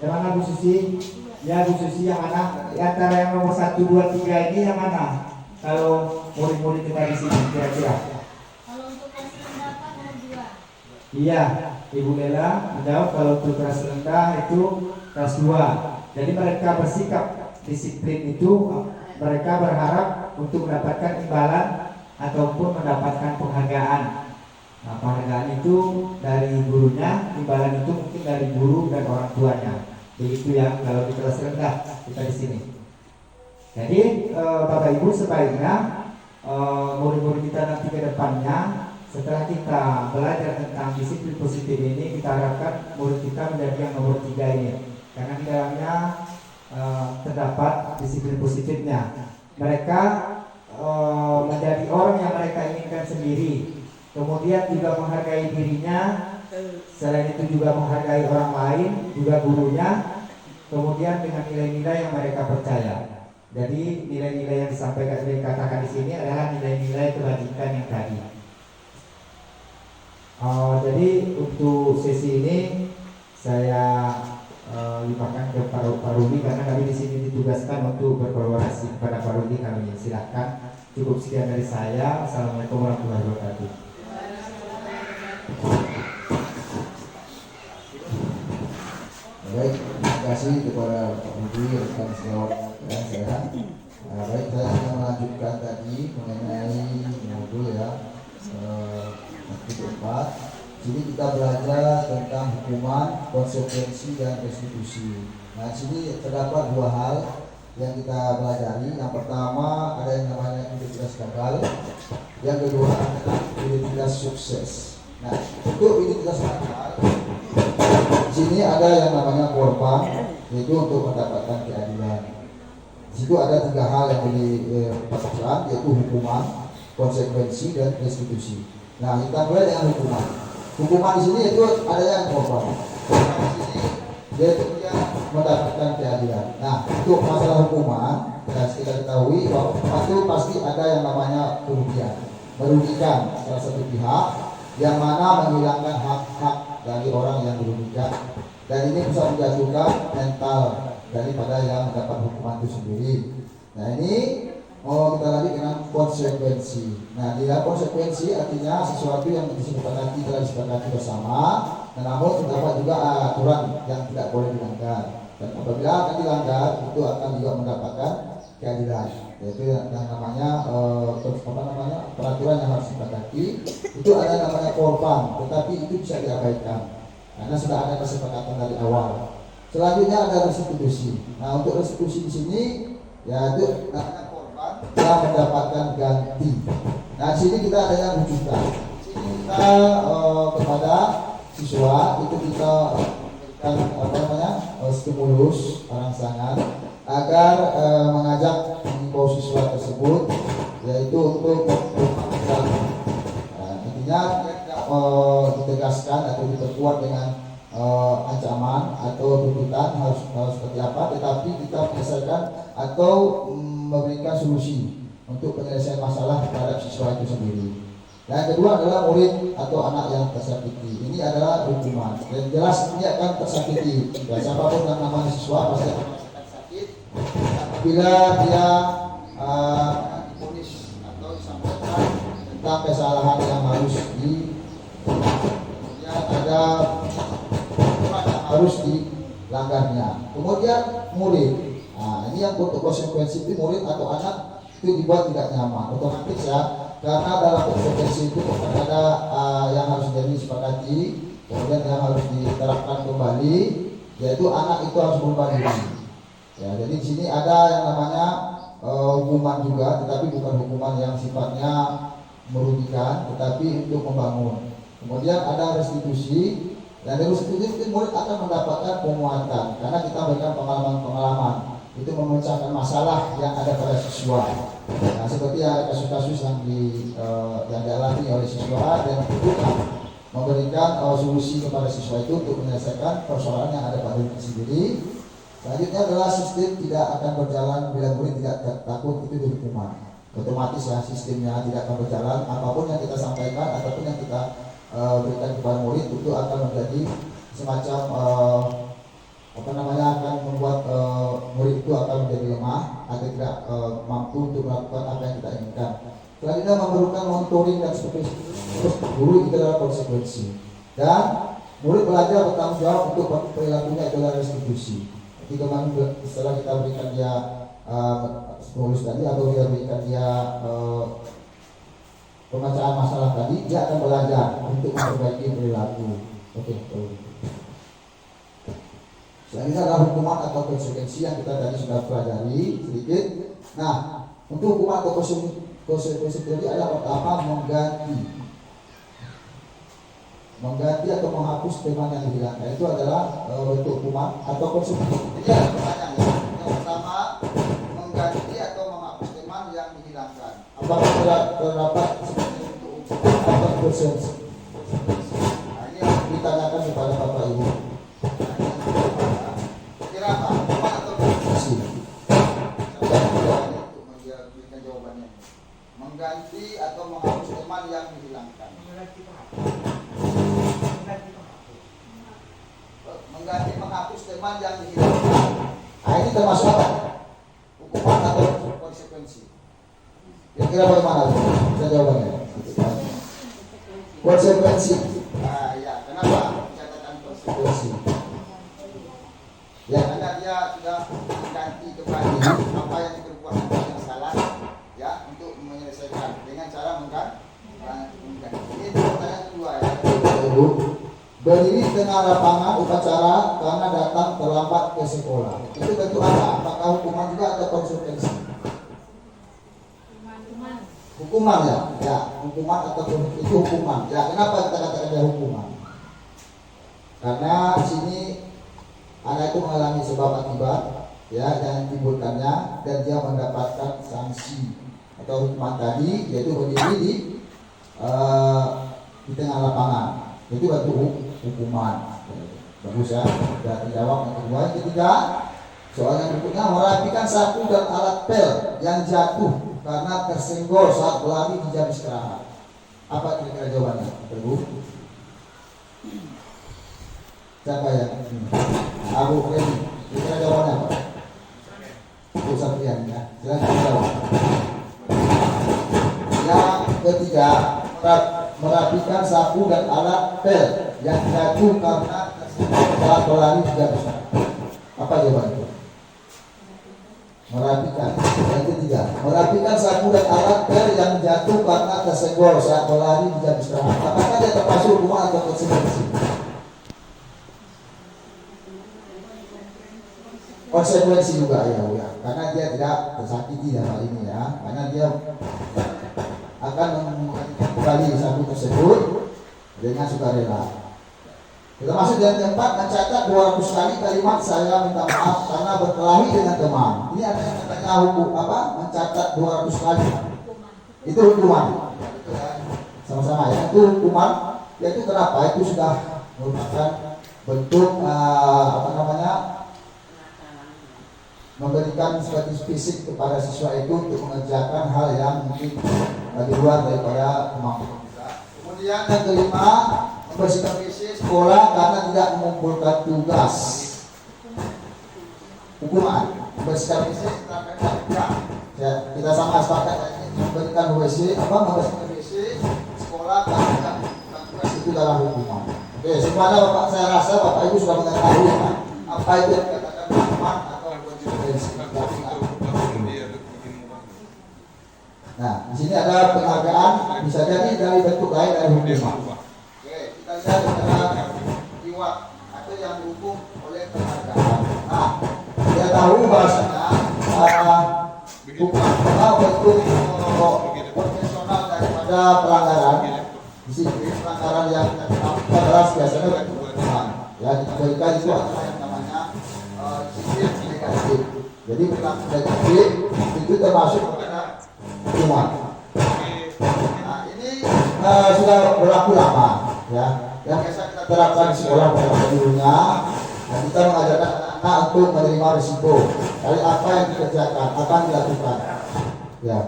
Yang mana Bu Susi? Ya Bu Susi, yang mana? Antara yang nomor 1, 2, 3 ini yang mana? Kalau murid-murid kita di sini kira-kira? Kalau untuk kelas rendah Pak nomor 2. Iya, Ibu Lela menjawab kalau untuk kelas rendah itu kelas 2. Jadi mereka bersikap disiplin itu, mereka berharap untuk mendapatkan imbalan ataupun mendapatkan penghargaan. Nah, penghargaan itu dari gurunya, imbalan itu mungkin dari guru dan orang tuanya. Begitu ya kalau di kelas rendah kita di sini. Jadi Bapak Ibu sebaiknya murid-murid kita nanti ke depannya setelah kita belajar tentang disiplin positif ini, kita harapkan murid kita menjadi yang nomor 3 ini, karena di dalamnya terdapat disiplin positifnya. Mereka menjadi orang yang mereka inginkan sendiri, kemudian juga menghargai dirinya, selain itu juga menghargai orang lain, juga gurunya, kemudian dengan nilai-nilai yang mereka percaya. Jadi nilai-nilai yang disampaikan, dikatakan di sini adalah nilai-nilai kebajikan yang tadi. Jadi untuk sesi ini saya limpahkan ke Pak Rudi, karena kami di sini ditugaskan untuk berkolaborasi kepada Pak Rudi. Kami silakan. Cukup sekian dari saya. Assalamualaikum warahmatullahi wabarakatuh. Baik, terima kasih kepada Pak Rudi rekan sejawat saya. Baik, saya akan melanjutkan tadi mengenai modul keempat. Jadi kita belajar tentang hukuman, konsekuensi, dan restitusi. Nah, di sini terdapat 2 hal yang kita pelajari. Yang pertama ada yang namanya identitas gagal, yang kedua adalah identitas sukses. Nah, untuk identitas gagal, di sini ada yang namanya korban, yaitu untuk mendapatkan keadilan. Di situ ada 3 hal yang dipastikan, yaitu hukuman, konsekuensi, dan restitusi. Nah, kita mulai dengan hukuman. Hukuman di sini itu ada yang korban. Korban di sini yaitu dia mendapatkan keadilan. Nah, untuk masalah hukuman, kita ketahui bahwa itu pasti ada yang namanya kerugian, merugikan salah satu pihak, yang mana menghilangkan hak-hak dari orang yang dirugikan, dan ini bisa menjatuhkan mental daripada yang mendapat hukuman itu sendiri. Nah, ini kita lanjut dengan konsekuensi. Nah, di dalam konsekuensi artinya sesuatu yang disepakati telah disepakati bersama, namun terdapat juga aturan yang tidak boleh dilanggar. Dan apabila akan dilanggar, itu akan juga mendapatkan keadilan. Yaitu yang namanya peraturan yang harus disepakati. Itu ada namanya korban, tetapi itu bisa diabaikan karena sudah ada kesepakatan dari awal. Selanjutnya ada restitusi. Nah, untuk restitusi di sini yaitu namanya telah mendapatkan ganti. Nah, sini kita ada yang rujukan. Sini kita kepada siswa itu kita memberikan stimulus rangsangan agar mengajak mengimbau siswa tersebut, yaitu untuk berpakaian. Intinya ditegaskan atau diperkuat dengan ancaman atau tuntutan harus seperti apa, tetapi kita menyelesaikan atau memberikan solusi untuk penyelesaian masalah terhadap siswa itu sendiri. Dan yang kedua adalah murid atau anak yang tersakiti. Ini adalah hukuman. Dan jelas ini akan tersakiti. Ya, siapapun yang namanya siswa pasti akan merasakan sakit apabila dia diponis atau disampaikan tentang kesalahan yang harus ada hukuman yang harus dilanggarnya. Kemudian murid. Nah, ini yang untuk konsekuensi itu murid atau anak itu dibuat tidak nyaman, otomatis ya, karena dalam konsekuensi itu ada yang harus jadi disepakati, kemudian yang harus diterapkan kembali, yaitu anak itu harus berubah diri. Ya, jadi di sini ada yang namanya hukuman juga, tetapi bukan hukuman yang sifatnya merugikan, tetapi untuk membangun. Kemudian ada restitusi, dan dari restitusi itu murid akan mendapatkan penguatan, karena kita memberikan pengalaman-pengalaman. Itu memecahkan masalah yang ada pada siswa. Nah, seperti kasus-kasus yang dialami oleh siswa, dan juga memberikan solusi kepada siswa itu untuk menyelesaikan persoalan yang ada pada diri sendiri. Selanjutnya adalah sistem tidak akan berjalan bila murid tidak takut itu dihukuman. Otomatis ya, sistemnya tidak akan berjalan. Apapun yang kita sampaikan ataupun yang kita berikan kepada murid itu akan menjadi semacam akan membuat murid itu akan menjadi lemah atau tidak mampu untuk melakukan apa yang kita inginkan. Selanjutnya memerlukan monitoring dan supervisi guru, itu adalah konsekuensi. Dan murid belajar bertanggung jawab untuk perilakunya, itu adalah restitusi. Jadi kemarin setelah kita berikan dia stimulus tadi atau kita berikan dia pemecahkan masalah tadi, dia akan belajar untuk memperbaiki perilaku. Oke. Selanjutnya adalah hukuman atau konsekuensi yang kita tadi sudah pelajari sedikit. Nah, untuk hukuman atau konsekuensi tadi adalah pertama mengganti. mengganti atau menghapus teman yang dihilangkan itu adalah bentuk hukuman atau konsekuensi. Jadi ada pertanyaannya. Yang pertama, mengganti atau menghapus teman yang dihilangkan. Apakah terdapat seperti untuk hukuman atau konsekuensi? Nah, ini yang ditanyakan kepada Bapak Ibu. Kira apa? Hukuman atau konsekuensi? Untuk memberikan jawabannya. Mengganti atau menghapus teman yang dihilangkan. Mengganti menghapus teman yang dihilangkan. Nah, ini termasuk apa? Hukuman atau konsekuensi? Kira-kira bagaimana? Bisa jawabannya. Konsekuensi. Nah, ya, kenapa dikatakan konsekuensi? Ya, karena dia sudah mengganti kembali apa yang diperbuat yang salah, ya, untuk menyelesaikan dengan cara mengganti. Ini pertanyaan kedua ya. Ibu, berdiri di tengah lapangan upacara karena datang terlambat ke sekolah. Itu bentuk apa? Apakah hukuman juga atau konsekuensi? Hukuman ya, ya, hukuman atau itu hukuman. Ya, kenapa kita katakan dia hukuman? Karena di sini anak itu mengalami sebab akibat, ya, yang timbulkannya dan dia mendapatkan sanksi atau hukuman tadi, yaitu berdiri di tengah lapangan. Itu bentuk hukuman. Bagus ya. Sudah terjawab. Yang kedua, yang ketiga, soal yang berikutnya, merapikan sapu dan alat pel yang jatuh karena tersenggol saat berlari di jam istirahat. Apa kira-kira jawabannya? Ibu? Siapa ya? Abu Freddy. Kira-kira jawabannya apa? Bu Satrian ya. Silakan jawab. Yang ketiga, merapikan sapu dan alat pel yang jatuh karena saat berlari tidak bisa. Apa jawabannya? Merapikan. Yang ketiga, merapikan sapu dan alat pel yang jatuh karena tersenggol saat berlari tidak bisa. Apakah dia termasuk hukuman atau konsekuensi? Konsekuensi juga ya, ya, karena dia tidak tersakiti dalam ini ya, karena dia akan menggantikan kembali sapu tersebut dengan sukarela. Kita masuk yang keempat, mencatat 200 kali kalimat saya minta maaf karena berkelahi dengan teman. Ini ada yang katanya hukum apa? Mencatat 200 kali. Itu hukuman. Sama-sama ya. Itu hukuman. Yaitu kenapa? Itu sudah merupakan bentuk memberikan suatu fisik kepada siswa itu untuk mengerjakan hal yang mungkin di luar daripada kemampuan kita. Kemudian yang kelima, membersihkan WC sekolah karena tidak mengumpulkan tugas. Hukuman membersihkan WC ya, kita sama sepakat memberikan membersihkan WC sekolah karena tidak mengumpulkan tugas, itu dalam hukuman. Oke, semuanya Bapak, saya rasa Bapak Ibu sudah mengetahui apa itu yang dikatakan hukuman atau konsekuensi. Nah, di sini ada penghargaan, bisa jadi dari bentuk lain dari hukuman. Oke, kita lihat secara reward atau yang dihukum oleh penghargaan. Nah, kita tahu bahasanya hukuman bentuk konvensional daripada pelanggaran. Di sini pelanggaran yang adalah biasanya bentuk hukuman. Ya, diberikan itu adalah yang namanya disiplin negatif. Jadi perilaku negatif itu termasuk pada hukuman. Nah, ini sudah berlaku lama ya. Yang biasa kita terapkan di sekolah pada dulunya. Nah, kita mengajarkan anak untuk menerima risiko dari apa yang dikerjakan, apa yang dilakukan. Ya.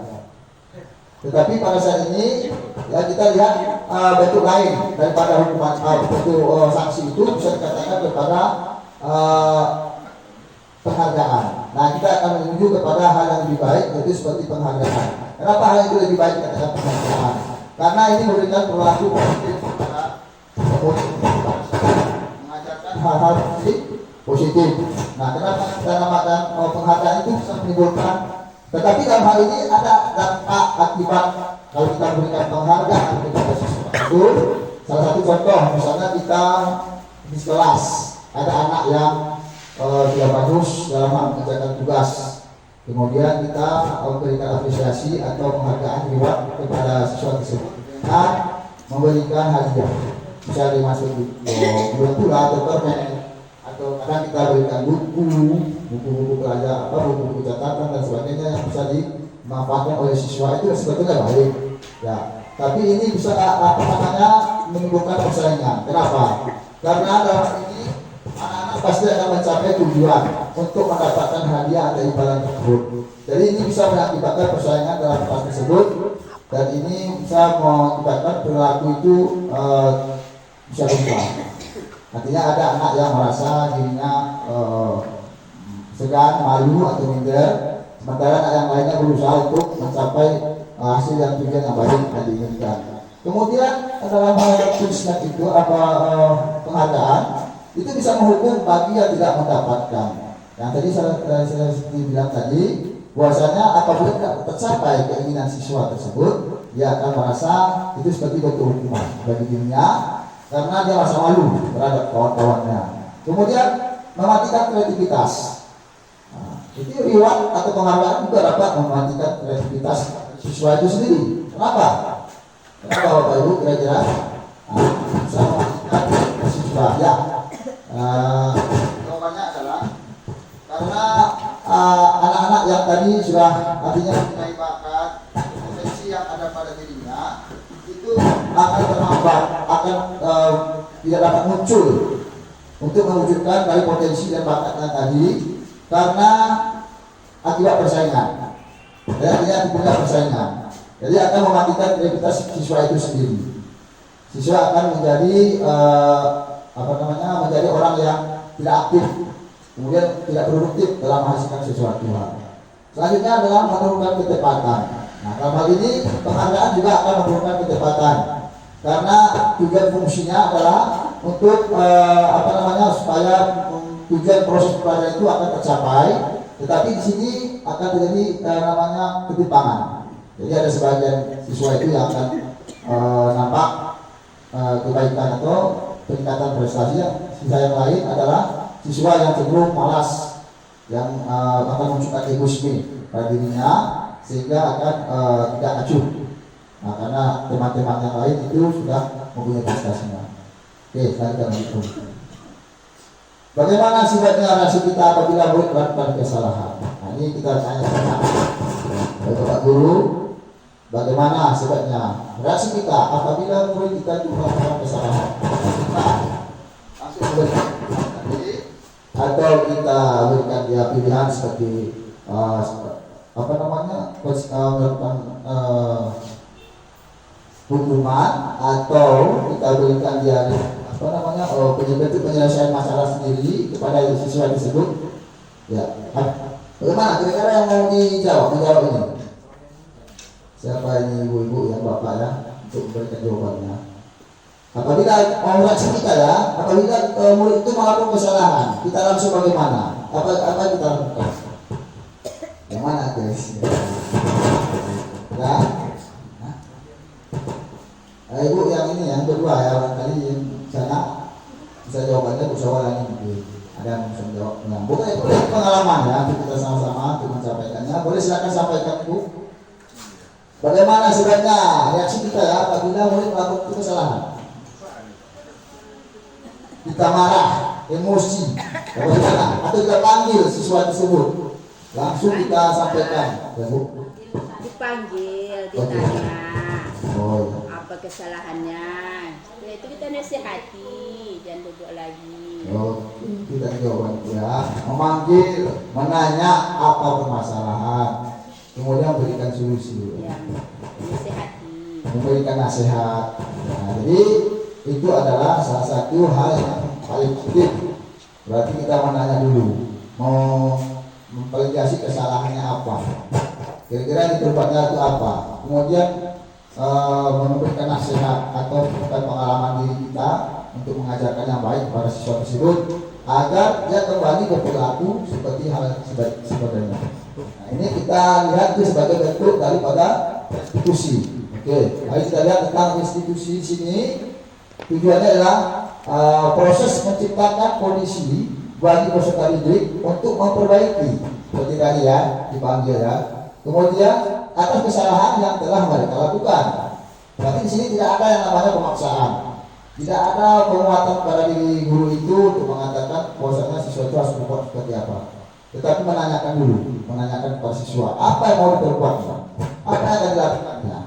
Tetapi pada saat ini ya kita lihat bentuk lain daripada hukuman, bentuk sanksi itu bisa dikatakan kepada penghargaan. Nah, kita akan menuju kepada hal yang lebih baik, yaitu seperti penghargaan. Kenapa hal itu lebih baik dikatakan penghargaan? Karena ini memberikan perilaku positif kepada mengajarkan hal-hal positif. Nah, kenapa kita namakan penghargaan itu bisa menimbulkan? Tetapi dalam hal ini ada dampak akibat kalau kita berikan penghargaan kepada siswa. Itu salah satu contoh, misalnya kita di kelas ada anak yang tidak bagus dalam mengerjakan tugas, kemudian kita memberikan apresiasi atau penghargaan reward kepada siswa tersebut dan memberikan hadiah. bisa dimasuki bulan pula atau permen, atau kadang kita berikan buku pelajaran, buku catatan dan sebagainya yang bisa dimanfaatkan oleh siswa, itu sebetulnya baik ya. Tapi ini bisa menimbulkan persaingan. Kenapa? Karena dalam ini anak-anak pasti akan mencapai tujuan untuk mendapatkan hadiah atau imbalan tersebut. Jadi ini bisa mengakibatkan persaingan dalam kelas tersebut, dan ini bisa mengakibatkan perilaku itu bisa berubah. Artinya ada anak yang merasa dirinya segan, malu atau minder, sementara anak yang lainnya berusaha untuk mencapai hasil yang tujuan yang baik yang diinginkan. Kemudian dalam punishment itu penghargaan itu bisa menghukum bagi yang tidak mendapatkan. Yang tadi saya bilang tadi, bahwasanya apabila tidak tercapai keinginan siswa tersebut, dia akan merasa itu seperti bentuk hukuman bagi dirinya, karena dia merasa malu terhadap kawan-kawannya. Kemudian mematikan kreativitas. Itu reward atau penghargaan juga dapat mematikan kreativitas siswa itu sendiri. Kenapa? Kenapa Bapak Ibu kira-kira bisa mematikan siswa? Ya, jawabannya adalah karena anak-anak yang tadi sudah artinya mempunyai bakat, potensi yang ada pada dirinya itu akan terhambat, akan tidak dapat muncul untuk mewujudkan dari potensi dan bakatnya tadi karena akibat persaingan. Artinya punya persaingan. Jadi akan mematikan kreativitas siswa itu sendiri. Siswa akan menjadi menjadi orang yang tidak aktif, kemudian tidak produktif dalam menghasilkan sesuatu hal. Selanjutnya adalah menurunkan ketepatan. Nah, dalam hal ini penghargaan juga akan menurunkan ketepatan, karena tujuan fungsinya adalah untuk supaya tujuan proses pelajaran itu akan tercapai, tetapi di sini akan terjadi ketimpangan. Jadi ada sebagian siswa itu yang akan nampak kebaikan atau peningkatan prestasi, sisa yang lain adalah siswa yang cenderung malas, yang akan menunjukkan egoisme pada dirinya sehingga akan tidak acuh. Nah, karena teman-teman yang lain itu sudah mempunyai prestasinya. Oke, selanjutnya itu. Bagaimana sifatnya reaksi kita apabila murid melakukan kesalahan? Nah, ini kita tanya-tanya. Bapak Guru, bagaimana sifatnya reaksi kita apabila murid kita itu melakukan kesalahan? Kita langsung berikan atau kita berikan dia pilihan seperti melakukan hukuman, atau kita berikan dia penyelesaian masalah sendiri kepada siswa tersebut. Ya, bagaimana kira-kira yang mau menjawab ini? Siapa ini ibu-ibu yang bapak ya untuk memberikan jawabannya? Apabila mau reaksi kita ya, apabila murid itu melakukan kesalahan, kita langsung bagaimana? Apa kita lakukan? Yang mana guys? Ya? Ibu yang ini yang kedua ya, barangkali sana bisa jawabannya musyawarah ini. Ada yang bisa menjawab. Nah, bukan itu pengalaman ya, untuk kita sama-sama untuk mencapai. Boleh silakan sampaikan Ibu. Bagaimana sebenarnya reaksi kita ya apabila murid melakukan kesalahan? Kita marah, emosi, bagaimana? Atau kita panggil siswa tersebut, langsung kita sampaikan, ya Bu? Dipanggil, ditanya. Oh. Apa kesalahannya? Setelah itu kita nasihati, jangan duduk lagi. Oh, kita jawaban ya, memanggil, menanya apa permasalahan, kemudian berikan solusi. Ya, nasihati. Memberikan nasihat. Nah, jadi itu adalah salah satu hal yang paling penting. Berarti kita menanya dulu, mau mempelajari kesalahannya apa, kira-kira di tempatnya itu apa, kemudian memberikan nasihat atau pengalaman diri kita untuk mengajarkan yang baik kepada siswa tersebut agar dia kembali ke perilaku seperti hal sebagainya. Nah, ini kita lihat itu sebagai bentuk daripada restitusi. Oke, mari kita lihat tentang restitusi di sini. Tujuannya adalah proses menciptakan kondisi bagi peserta didik untuk memperbaiki seperti tadi ya dipanggil ya. Kemudian atas kesalahan yang telah mereka lakukan. Berarti di sini tidak ada yang namanya pemaksaan. Tidak ada penguatan pada diri guru itu untuk mengatakan bahwasanya siswa itu harus berbuat seperti apa. Tetapi menanyakan dulu, menanyakan kepada siswa apa yang mau diperbuat, apa yang akan dilakukannya,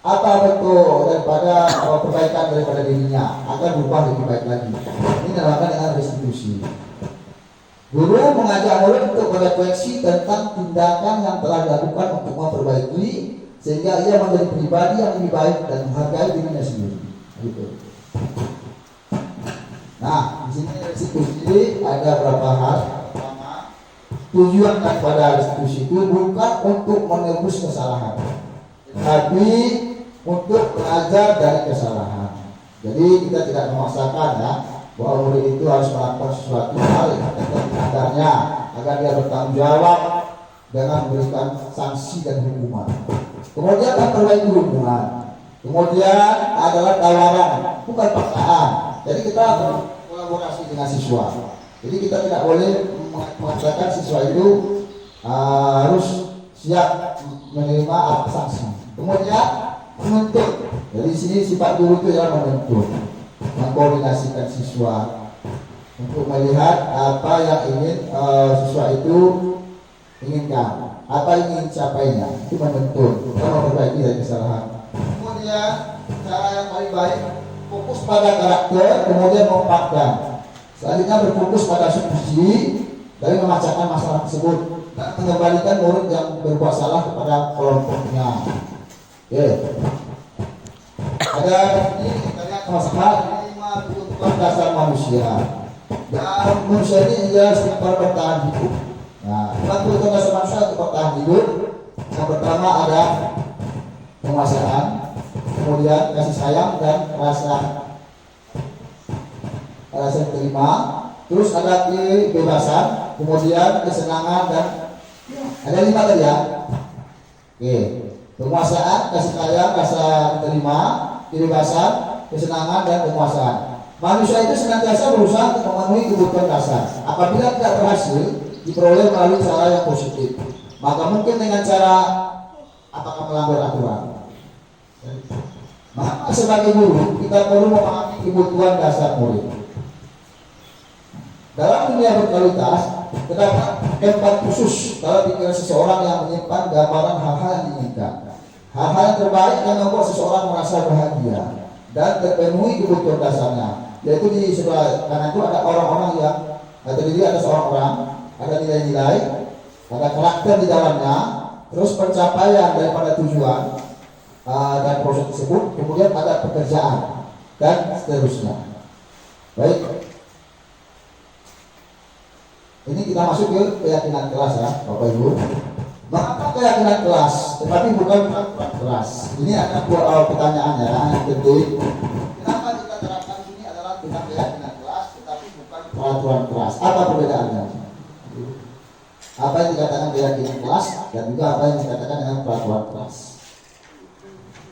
apa bentuk daripada perbaikan daripada dirinya agar berubah lebih baik lagi. Ini dinamakan dengan restitusi. Guru mengajak murid untuk berefleksi tentang tindakan yang telah dilakukan untuk memperbaiki sehingga ia menjadi pribadi yang lebih baik dan menghargai dirinya sendiri. Gitu. Nah, di sini restitusi ada beberapa hal. Pertama, tujuan daripada restitusi itu bukan untuk menebus kesalahan, tapi untuk belajar dari kesalahan. Jadi kita tidak memaksakan ya bahwa murid itu harus melakukan sesuatu hal yang sebenarnya agar dia bertanggung jawab dengan memberikan sanksi dan hukuman. Kemudian memperbaiki hubungan. Kemudian adalah tawaran, bukan paksaan. Jadi kita berkolaborasi dengan siswa. Jadi kita tidak boleh mengatakan siswa itu harus siap menerima sanksi. Kemudian menuntut. Jadi di sini sifat guru itu adalah menuntut, mengkoordinasikan siswa untuk melihat apa yang ingin siswa itu inginkan, apa yang ingin capainya, itu menuntut, memperbaiki dari kesalahan. Kemudian cara yang paling baik fokus pada karakter, kemudian mempakdan. Selanjutnya berfokus pada subsidi dari memecahkan masalah tersebut dan mengembalikan murid yang berbuat salah kepada kelompoknya. Oke. Ada ini kita lihat sama-sama 5 kebutuhan dasar manusia. Dan manusia ini jelas para bertahan hidup. Nah, 5 kebutuhan dasar manusia untuk bertahan hidup. Yang pertama ada penguasaan, kemudian kasih sayang dan rasa terima, terus ada kebebasan, kemudian kesenangan dan ada 5 tadi ya. Oke, penguasaan, kasih sayang, rasa terima, kebebasan, kesenangan dan penguasaan. Manusia itu senantiasa berusaha untuk memenuhi kebutuhan dasar. Apabila tidak berhasil diperoleh melalui cara yang positif, maka mungkin dengan cara apakah melanggar aturan. Maka sebagai guru kita perlu memahami kebutuhan dasar murid. Dalam dunia berkualitas terdapat tempat khusus dalam pikiran seseorang yang menyimpan gambaran hal-hal yang diinginkan, hal-hal yang terbaik yang membuat seseorang merasa bahagia dan terpenuhi kebutuhan dasarnya. Yaitu di sebelah kanan itu ada orang-orang yang terdiri atas orang-orang, ada nilai-nilai, ada karakter di dalamnya, terus pencapaian daripada tujuan dan proses tersebut, kemudian ada pekerjaan dan seterusnya. Baik. Ini kita masuk ke keyakinan kelas ya, Bapak Ibu. Mengapa keyakinan kelas, tetapi bukan peraturan kelas? Ini ada dua pertanyaan ya, yang penting. Kenapa kita terapkan ini adalah bukan keyakinan kelas, tetapi bukan peraturan kelas? Apa perbedaannya? Apa yang dikatakan keyakinan kelas dan juga apa yang dikatakan dengan peraturan kelas?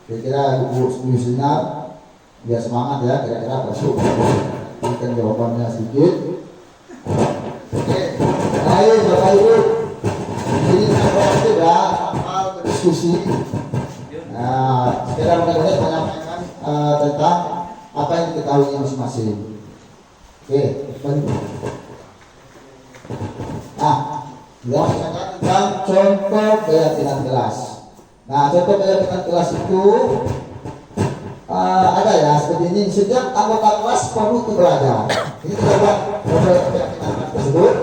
Kira-kira Ibu setuju sinar, biar semangat ya, kira-kira masuk. Berikan jawabannya sedikit. Oke, baik Bapak Ibu. Ini kita sudah soal berdiskusi. Nah, sekedar mudah-mudahan menyampaikan tentang apa yang diketahui masing-masing. Oke, nah, kita menceritakan tentang contoh keyakinan kelas. Nah, contoh keyakinan kelas itu ada ya seperti ini. Setiap anggota kelas perlu untuk belajar. Ini kita buat contoh keyakinan kelas tersebut.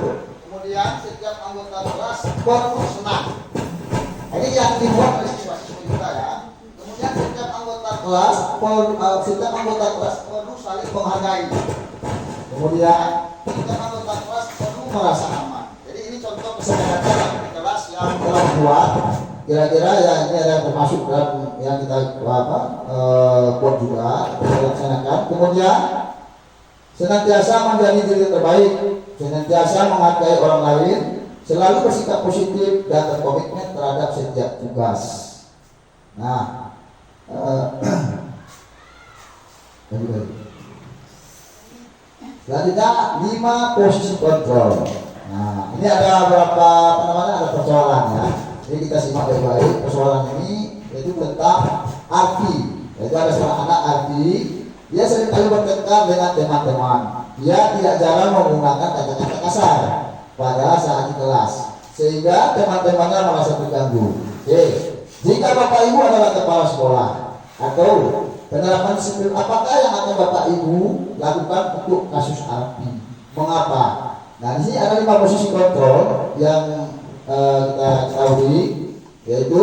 Kemudian setiap anggota kelas perlu senang. Ini yang dibuat oleh siswa-siswa kita ya. Kemudian setiap anggota kelas perlu saling menghargai. Kemudian setiap anggota kelas perlu merasa aman. Jadi ini contoh kesepakatan di kelas yang telah dibuat. Kira-kira ya ini ada yang termasuk dalam yang kita buat juga, kita laksanakan. Kemudian senantiasa menjadi diri terbaik, senantiasa menghargai orang lain, selalu bersikap positif dan berkomitmen terhadap setiap tugas. Nah, selanjutnya 5 posisi kontrol. Nah, ini ada beberapa ada persoalan ya. Jadi kita simak baik-baik persoalan ini, yaitu tentang arti. Yaitu ada seorang anak arti Dia seringkali bertengkar dengan teman-teman. Dia tidak jarang menggunakan kata-kata kasar pada saat di kelas, sehingga teman-temannya merasa terganggu. Oke. Jika Bapak Ibu adalah kepala sekolah atau penerapan disiplin, apakah yang akan Bapak Ibu lakukan untuk kasus api? Mengapa? Nah, di sini ada 5 posisi kontrol yang kita ketahui, yaitu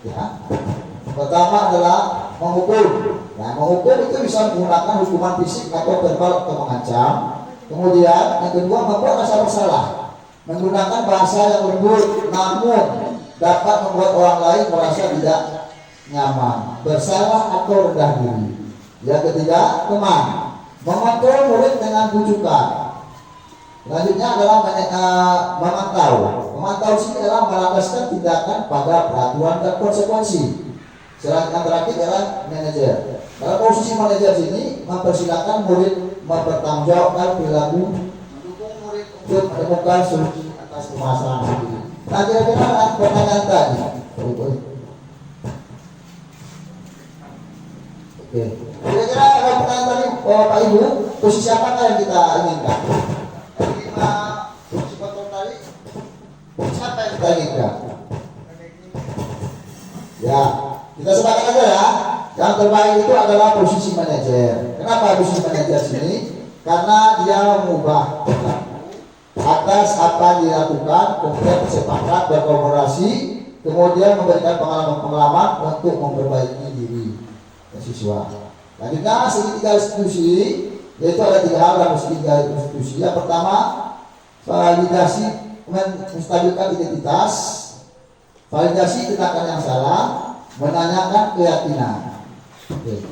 ya, pertama adalah menghukum. Nah, menghukum itu bisa menggunakan hukuman fisik atau verbal atau mengancam. Kemudian yang kedua, membuat rasa bersalah menggunakan bahasa yang lembut namun dapat membuat orang lain merasa tidak nyaman, bersalah atau rendah diri. Yang ketiga, teman, mengontrol murid dengan bujukan. Selanjutnya adalah memantau. Memantau sini adalah melandaskan tindakan pada peraturan dan konsekuensi. Yang terakhir adalah manajer. Dalam posisi manajer sini mempersilahkan murid mempertanggungjawabkan perilaku, mendukung murid untuk menemukan solusi atas permasalahan sendiri. Nah, kira-kira pertanyaan tadi. Oke. Kira-kira pertanyaan tadi, Bapak Ibu, posisi apakah yang kita inginkan? Dari 5 posisi kontrol tadi, siapa yang kita inginkan? Ya, kita sepakat aja ya. Yang terbaik itu adalah posisi manajer. Kenapa posisi manajer sini? Karena dia mengubah atas apa yang dilakukan, kemudian sepakat berkolaborasi, kemudian memberikan pengalaman-pengalaman untuk memperbaiki diri siswa. Selanjutnya segitiga institusi, yaitu ada 3 hal dalam segitiga institusi. Yang pertama, validasi menstabilkan identitas, validasi tindakan yang salah, menanyakan keyakinan. Oke.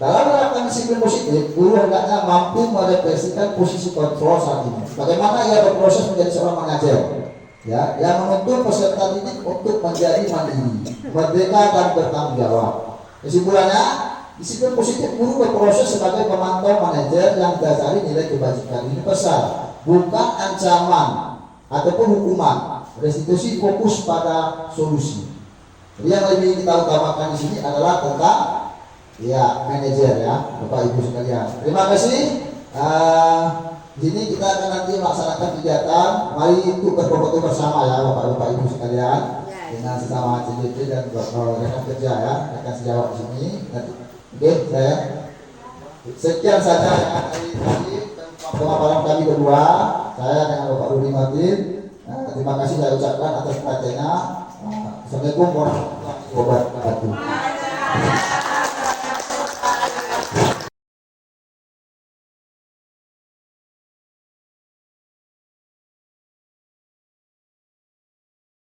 Dalam menerapkan disiplin positif, guru hendaknya mampu merefleksikan posisi kontrol saat ini. Bagaimana ia berproses menjadi seorang mengajar, ya, yang menuntun peserta didik untuk menjadi mandiri, merdeka dan bertanggung jawab. Kesimpulannya, disiplin positif guru berproses sebagai pemantau manajer yang dasari nilai kebajikan universal, bukan ancaman ataupun hukuman. Restitusi fokus pada solusi. Jadi yang lebih kita utamakan di sini adalah tentang ya manajer ya, Bapak Ibu sekalian. Terima kasih. Di sini kita akan nanti melaksanakan kegiatan. Mari itu berfoto bersama ya, Bapak Ibu sekalian, dengan sesama CDP dan rekan kerja ya, rekan sejawat di sini. Oke, saya sekian saja ya dari tadi pemaparan kami berdua. Saya dengan Bapak Rudi Martin. Terima kasih saya ucapkan atas perhatiannya. Assalamualaikum warahmatullahi wabarakatuh.